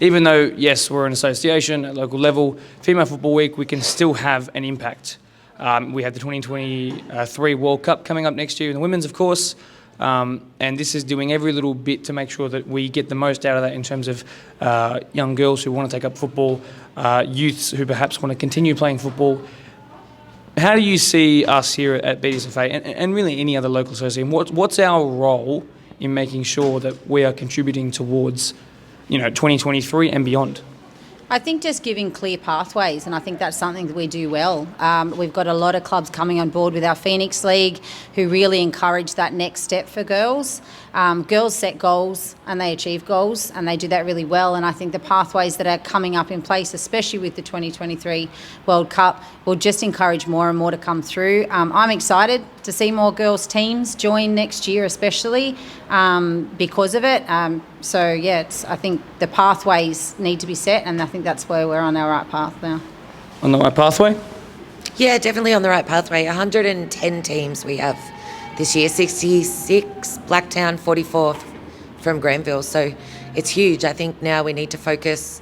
even though, yes, we're an association at local level, Female Football Week, we can still have an impact. We have the 2023 World Cup coming up next year in the women's, of course. And this is doing every little bit to make sure that we get the most out of that in terms of young girls who want to take up football, youths who perhaps want to continue playing football. How do you see us here at BDSFA and really any other local association? What's our role in making sure that we are contributing towards 2023 and beyond? I think just giving clear pathways, and I think that's something that we do well. We've got a lot of clubs coming on board with our Phoenix League who really encourage that next step for girls. Girls set goals and they achieve goals, and they do that really well. And I think the pathways that are coming up in place, especially with the 2023 World Cup, will just encourage more and more to come through. I'm excited to see more girls' teams join next year, especially because of it. I think the pathways need to be set, and I think that's where we're on our right path now. On the right pathway? Yeah, definitely on the right pathway. 110 teams we have this year, 66 Blacktown, 44 from Granville. So it's huge. I think now we need to focus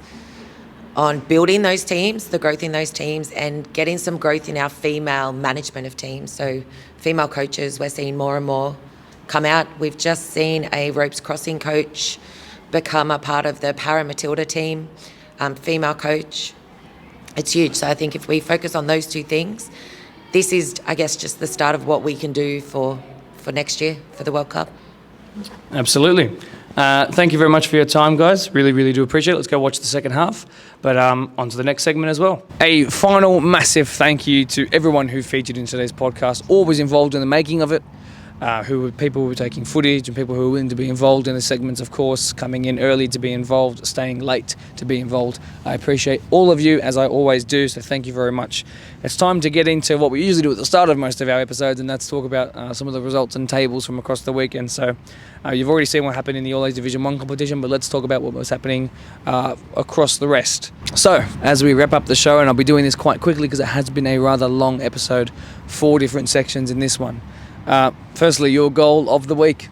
on building those teams, the growth in those teams, and getting some growth in our female management of teams. So female coaches, we're seeing more and more come out. We've just seen a ropes crossing coach become a part of the Para Matilda team, female coach. It's huge. So I think if we focus on those two things, this is, I guess, just the start of what we can do for next year for the World Cup. Absolutely. Thank you very much for your time, guys. Really, really do appreciate it. Let's go watch the second half, but on to the next segment as well. A final massive thank you to everyone who featured in today's podcast, always involved in the making of it. people who were taking footage and people who were willing to be involved in the segments, of course, coming in early to be involved, staying late to be involved. I appreciate all of you, as I always do, so thank you very much. It's time to get into what we usually do at the start of most of our episodes, and that's talk about some of the results and tables from across the weekend. So you've already seen what happened in the All-Age Division 1 competition, but let's talk about what was happening across the rest. So, as we wrap up the show, and I'll be doing this quite quickly because it has been a rather long episode, 4 different sections in this one. Firstly, your goal of the week.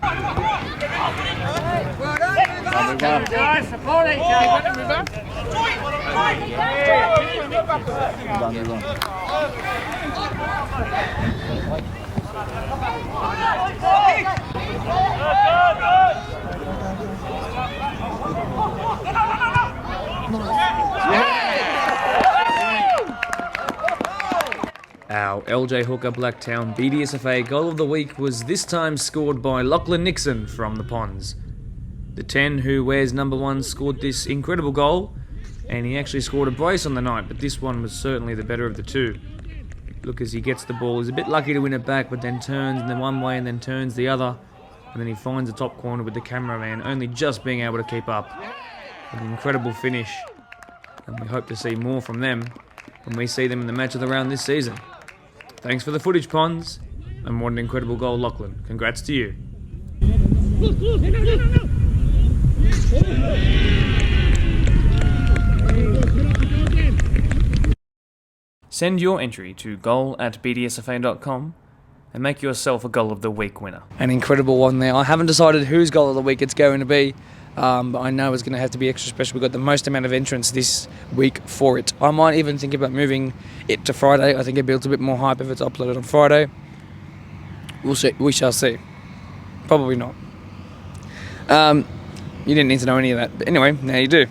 Our LJ Hooker Blacktown BDSFA goal of the week was this time scored by Lachlan Nixon from the Ponds. The 10 who wears number 1 scored this incredible goal, and he actually scored a brace on the night, but this one was certainly the better of the two. Look, as he gets the ball, he's a bit lucky to win it back, but then turns in one way and then turns the other, and then he finds the top corner with the cameraman only just being able to keep up. An incredible finish, and we hope to see more from them when we see them in the match of the round this season. Thanks for the footage, Ponds, and what an incredible goal, Lachlan. Congrats to you. Send your entry to goal@bdsfa.com and make yourself a goal of the week winner. An incredible one there. I haven't decided whose goal of the week it's going to be, but I know it's going to have to be extra special. We've got the most amount of entrants this week for it. I might even think about moving it to Friday. I think it builds a bit more hype if it's uploaded on Friday. We'll see. We shall see. Probably not. You didn't need to know any of that. But anyway, now you do.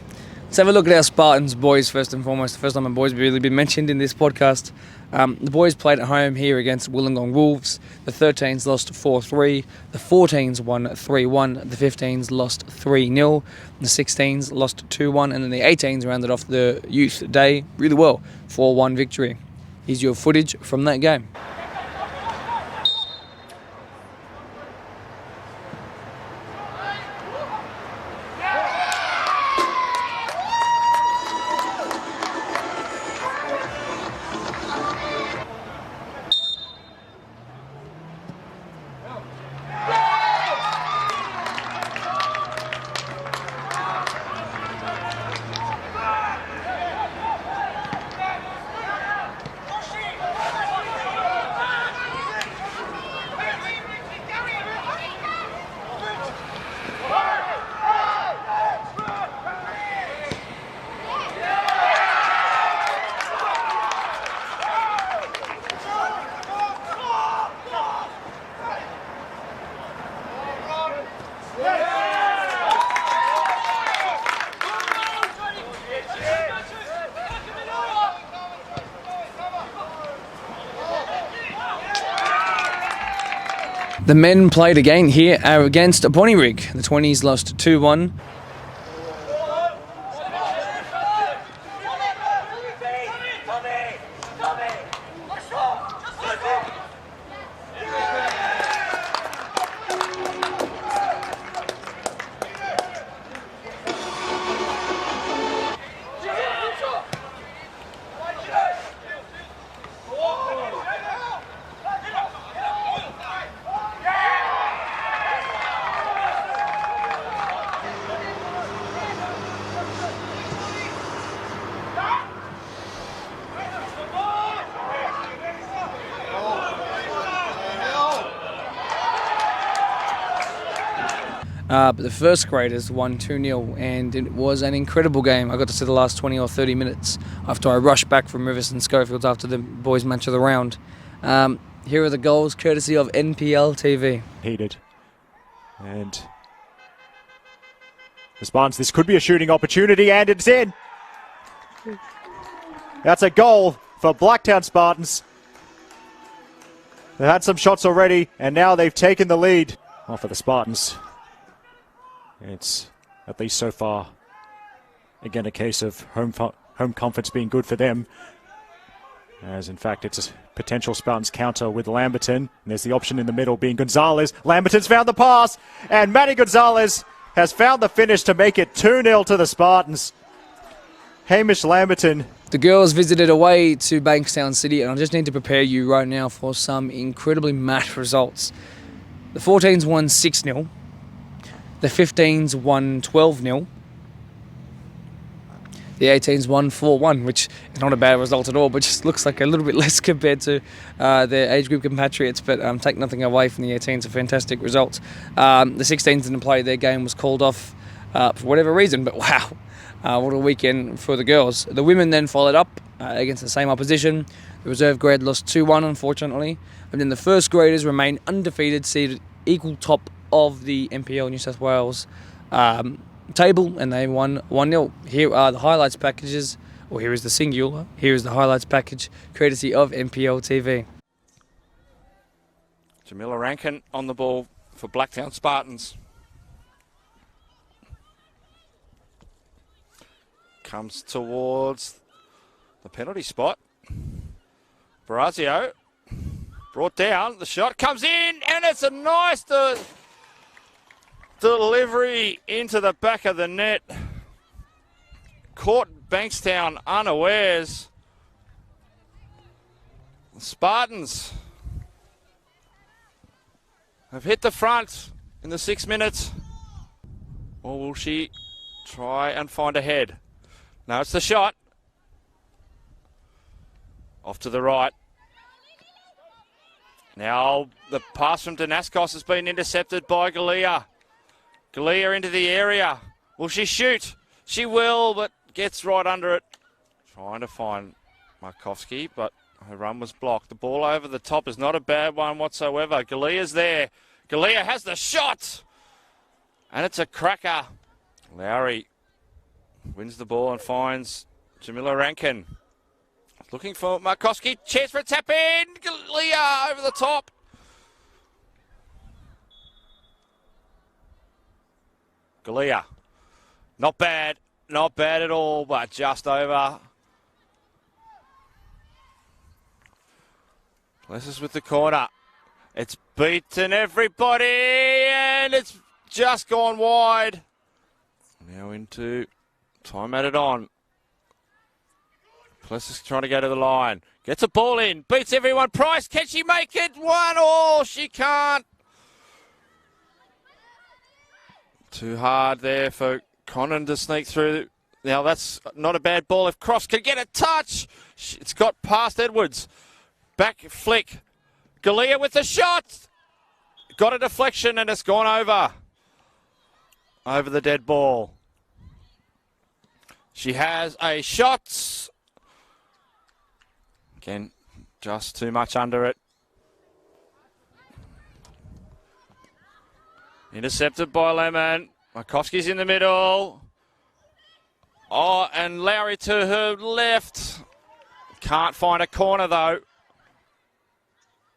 Let's have a look at our Spartans boys first and foremost. The first time our boys have really been mentioned in this podcast. The boys played at home here against Wollongong Wolves. The 13s lost 4-3. The 14s won 3-1. The 15s lost 3-0. The 16s lost 2-1. And then the 18s rounded off the youth day really well. 4-1 victory. Here's your footage from that game. The men played again here against Bonnyrigg. The 20s lost 2-1. But the first graders won 2-0, and it was an incredible game. I got to see the last 20 or 30 minutes after I rushed back from Riverson Schofields after the boys' match of the round. Here are the goals, courtesy of NPL TV. Heated. And the Spartans, this could be a shooting opportunity, and it's in. That's a goal for Blacktown Spartans. They had some shots already, and now they've taken the lead. Well, for the Spartans, it's, at least so far, again a case of home confidence being good for them. As in fact, it's a potential Spartans counter with Lamberton. And there's the option in the middle being Gonzalez. Lamberton's found the pass, and Matty Gonzalez has found the finish to make it 2-0 to the Spartans. Hamish Lamberton. The girls visited away to Bankstown City, and I just need to prepare you right now for some incredibly mad results. The 14s won 6-0. The 15s won 12-0. The 18s won 4-1, which is not a bad result at all, but just looks like a little bit less compared to their age group compatriots. But take nothing away from the 18s, a fantastic result. The 16s didn't play. Their game was called off for whatever reason, but wow, what a weekend for the girls. The women then followed up against the same opposition. The reserve grade lost 2-1, unfortunately. And then the first graders remain undefeated, seated equal top of the NPL New South Wales table, and they won 1-0. Here are the highlights packages, or here is the singular. Here is the highlights package, courtesy of NPL TV. Jamila Rankin on the ball for Blacktown Spartans. Comes towards the penalty spot. Barazio brought down. The shot comes in, and it's a nice delivery into the back of the net. Caught Bankstown unawares. The Spartans have hit the front in the 6 minutes. Or will she try and find a head? No, it's the shot. Off to the right. Now the pass from Danaskos has been intercepted by Galea. Galea into the area. Will she shoot? She will, but gets right under it. Trying to find Markovsky, but her run was blocked. The ball over the top is not a bad one whatsoever. Galea's there. Galea has the shot. And it's a cracker. Lowry wins the ball and finds Jamila Rankin. Looking for Markovsky. Chance for a tap in. Galea over the top. Galea. Not bad. Not bad at all, but just over. Blesses with the corner. It's beaten everybody, and it's just gone wide. Now into time added on. Plessis trying to go to the line. Gets a ball in. Beats everyone. Price, can she make it? 1-1. She can't. Too hard there for Conan to sneak through. Now that's not a bad ball. If Cross can get a touch. It's got past Edwards. Back flick. Galea with the shot. Got a deflection and it's gone over. Over the dead ball. She has a shot. Again, just too much under it. Intercepted by Lemon. Markovsky's in the middle. Oh, and Lowry to her left. Can't find a corner though.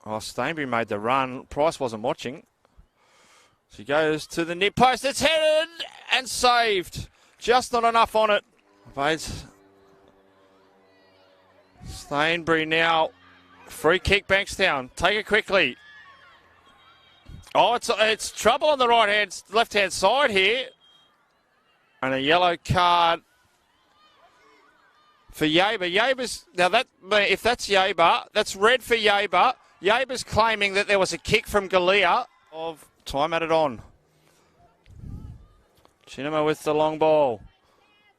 Oh, Stainbury made the run. Price wasn't watching. She goes to the near post. It's headed and saved. Just not enough on it. Bates. Stainbury now. Free kick, Bankstown. Take it quickly. Oh, it's trouble on the left-hand side here. And a yellow card for Yaber. Yaber's, now that, if that's Yaber, that's red for Yaber. Yaber's claiming that there was a kick from Galea of time added on. Chinema with the long ball.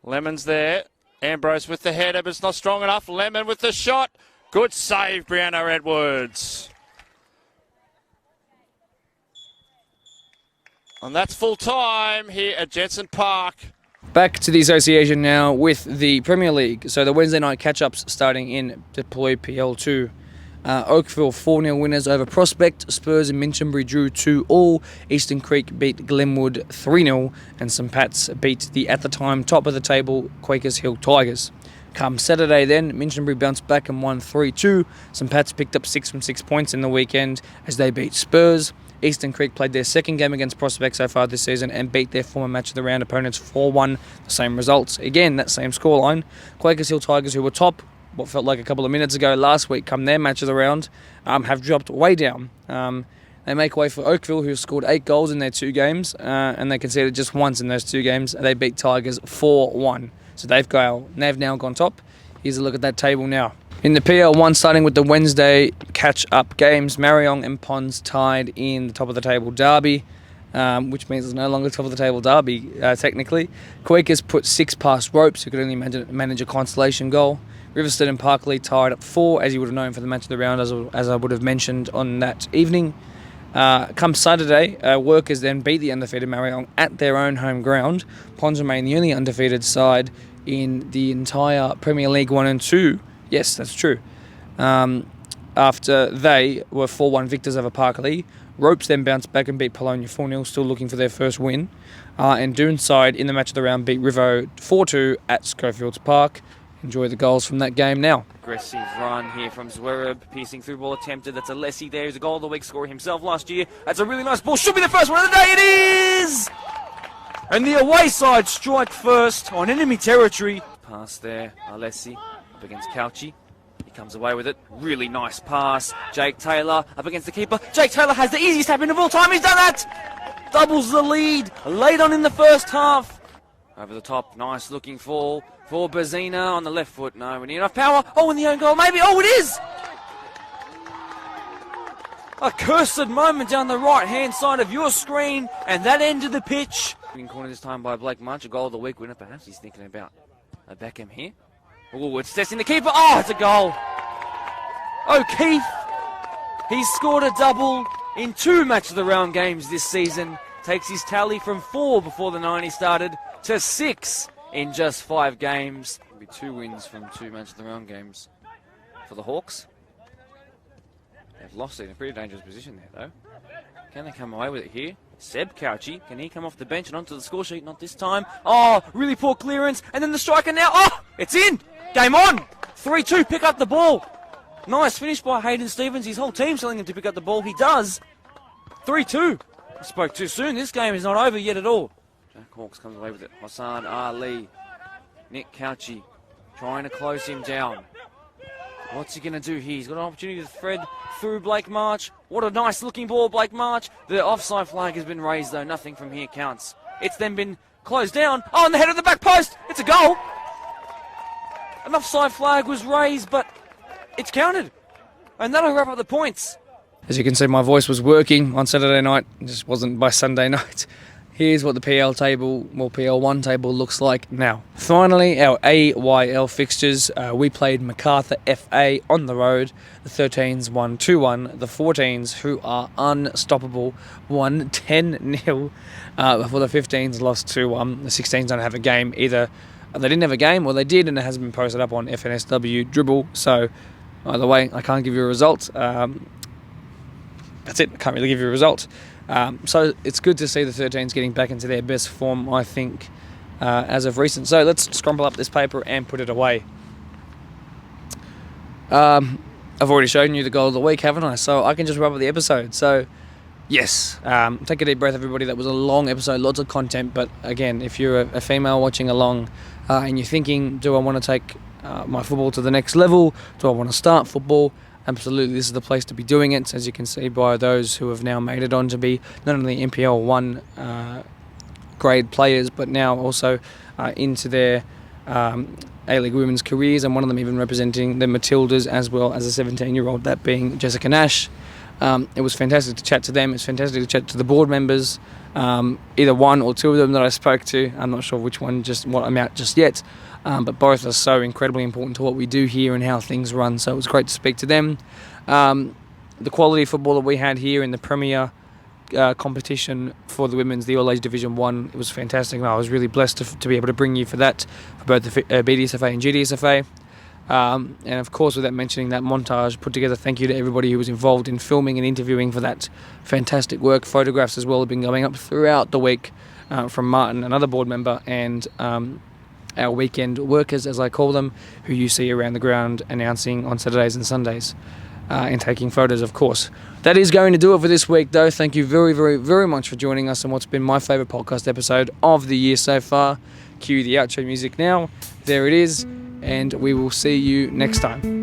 Lemon's there. Ambrose with the header, but it's not strong enough. Lemon with the shot. Good save, Brianna Edwards. And that's full time here at Jensen Park. Back to the association now with the Premier League. So the Wednesday night catch-ups starting in Deploy PL2. Oakville 4-0 winners over Prospect. Spurs and Minchinbury drew 2-2. Eastern Creek beat Glenwood 3-0. And St Pat's beat the, at the time, top of the table Quakers Hill Tigers. Come Saturday then, Minchinbury bounced back and won 3-2. St Pat's picked up 6 from 6 points in the weekend as they beat Spurs. Eastern Creek played their second game against Prospect so far this season and beat their former match of the round opponents 4-1. The same results. Again, that same scoreline. Quakers Hill Tigers, who were top, what felt like a couple of minutes ago last week, come their match of the round, have dropped way down. They make way for Oakville, who scored 8 goals in their 2 games, and they conceded just once in those 2 games. They beat Tigers 4-1. So they've now gone top. Here's a look at that table now. In the PL1, starting with the Wednesday catch-up games, Marion and Ponds tied in the top of the table derby, which means it's no longer top of the table derby, technically. Quakers put 6 past Ropes, who could only manage a consolation goal. Riverstone and Parkley tied up 4, as you would have known for the match of the round, as I would have mentioned on that evening. Come Saturday, Workers then beat the undefeated Marion at their own home ground. Ponds remain the only undefeated side in the entire Premier League 1 and 2. Yes, that's true. After they were 4-1 victors over Parkley, Ropes then bounced back and beat Polonia 4-0, still looking for their first win. And Doonside, in the match of the round, beat Rivo 4-2 at Schofields Park. Enjoy the goals from that game now. Aggressive run here from Zwerb, piercing through ball attempted. That's Alessi there, who's a goal of the week scorer himself last year. That's a really nice ball, should be the first one of the day, it is! And the away side strike first on enemy territory. Pass there, Alessi up against Cauchi. He comes away with it, really nice pass. Jake Taylor up against the keeper. Jake Taylor has the easiest tap in of all time, he's done that! Doubles the lead, late on in the first half. Over the top, nice looking fall for Bazina on the left foot. No, we need enough power. Oh, in the own goal, maybe. Oh, it is! A cursed moment down the right-hand side of your screen, and that end of the pitch. In corner this time by Blake Munch, a goal of the week winner. Perhaps he's thinking about a Beckham here. Oh, it's testing the keeper. Oh, it's a goal. O'Keefe, he's scored a double in 2 match of the round games this season. Takes his tally from 4 before the 90 started to 6 in just 5 games. It'll be 2 wins from 2 match of the round games for the Hawks. They've lost it in a pretty dangerous position there, though. Can they come away with it here? Seb Cauchi, can he come off the bench and onto the score sheet? Not this time. Oh, really poor clearance. And then the striker now. Oh, it's in. Game on. 3-2, pick up the ball. Nice finish by Hayden Stevens. His whole team's telling him to pick up the ball. He does. 3-2. I spoke too soon. This game is not over yet at all. Jack Hawks comes away with it. Hassan Ali. Nick Cauchi trying to close him down. What's he going to do here? He's got an opportunity to thread through Blake March. What a nice looking ball, Blake March. The offside flag has been raised though. Nothing from here counts. It's then been closed down. Oh, on the head of the back post. It's a goal. An offside flag was raised, but it's counted. And that'll wrap up the points. As you can see, my voice was working on Saturday night. It just wasn't by Sunday night. Here's what the PL1 table looks like now. Finally, our AYL fixtures. We played Macarthur FA on the road. The 13s won 2-1. The 14s, who are unstoppable, won 10-0. Before the 15s lost 2-1. The 16s don't have a game either. They didn't have a game, or they did, and it hasn't been posted up on FNSW Dribble. So, either way, I can't give you a result. That's it. I can't really give you a result. So it's good to see the 13s getting back into their best form, I think, as of recent. So let's scrumple up this paper and put it away. I've already shown you the goal of the week, haven't I? So I can just wrap up the episode. So, yes, take a deep breath, everybody. That was a long episode, lots of content. But again, if you're a female watching along and you're thinking, do I want to take my football to the next level? Do I want to start football? Absolutely, this is the place to be doing it, as you can see by those who have now made it on to be not only NPL 1 grade players, but now also into their A-League women's careers, and one of them even representing the Matildas as well as a 17-year-old, that being Jessica Nash. It was fantastic to chat to them. It's fantastic to chat to the board members, either one or two of them that I spoke to. I'm not sure which one, just what I'm out just yet. But both are so incredibly important to what we do here and how things run. So it was great to speak to them. The quality of football that we had here in the Premier competition for the women's, the All-Age Division 1, it was fantastic. I was really blessed to be able to bring you for that, for both the BDSFA and GDSFA. And of course, without mentioning that montage put together, thank you to everybody who was involved in filming and interviewing for that fantastic work. Photographs as well have been going up throughout the week from Martin, another board member, and our weekend workers, as I call them, who you see around the ground announcing on Saturdays and Sundays and taking photos, of course. That is going to do it for this week, though. Thank you very, very, very much for joining us on what's been my favourite podcast episode of the year so far. Cue the outro music now. There it is. and we will see you next time.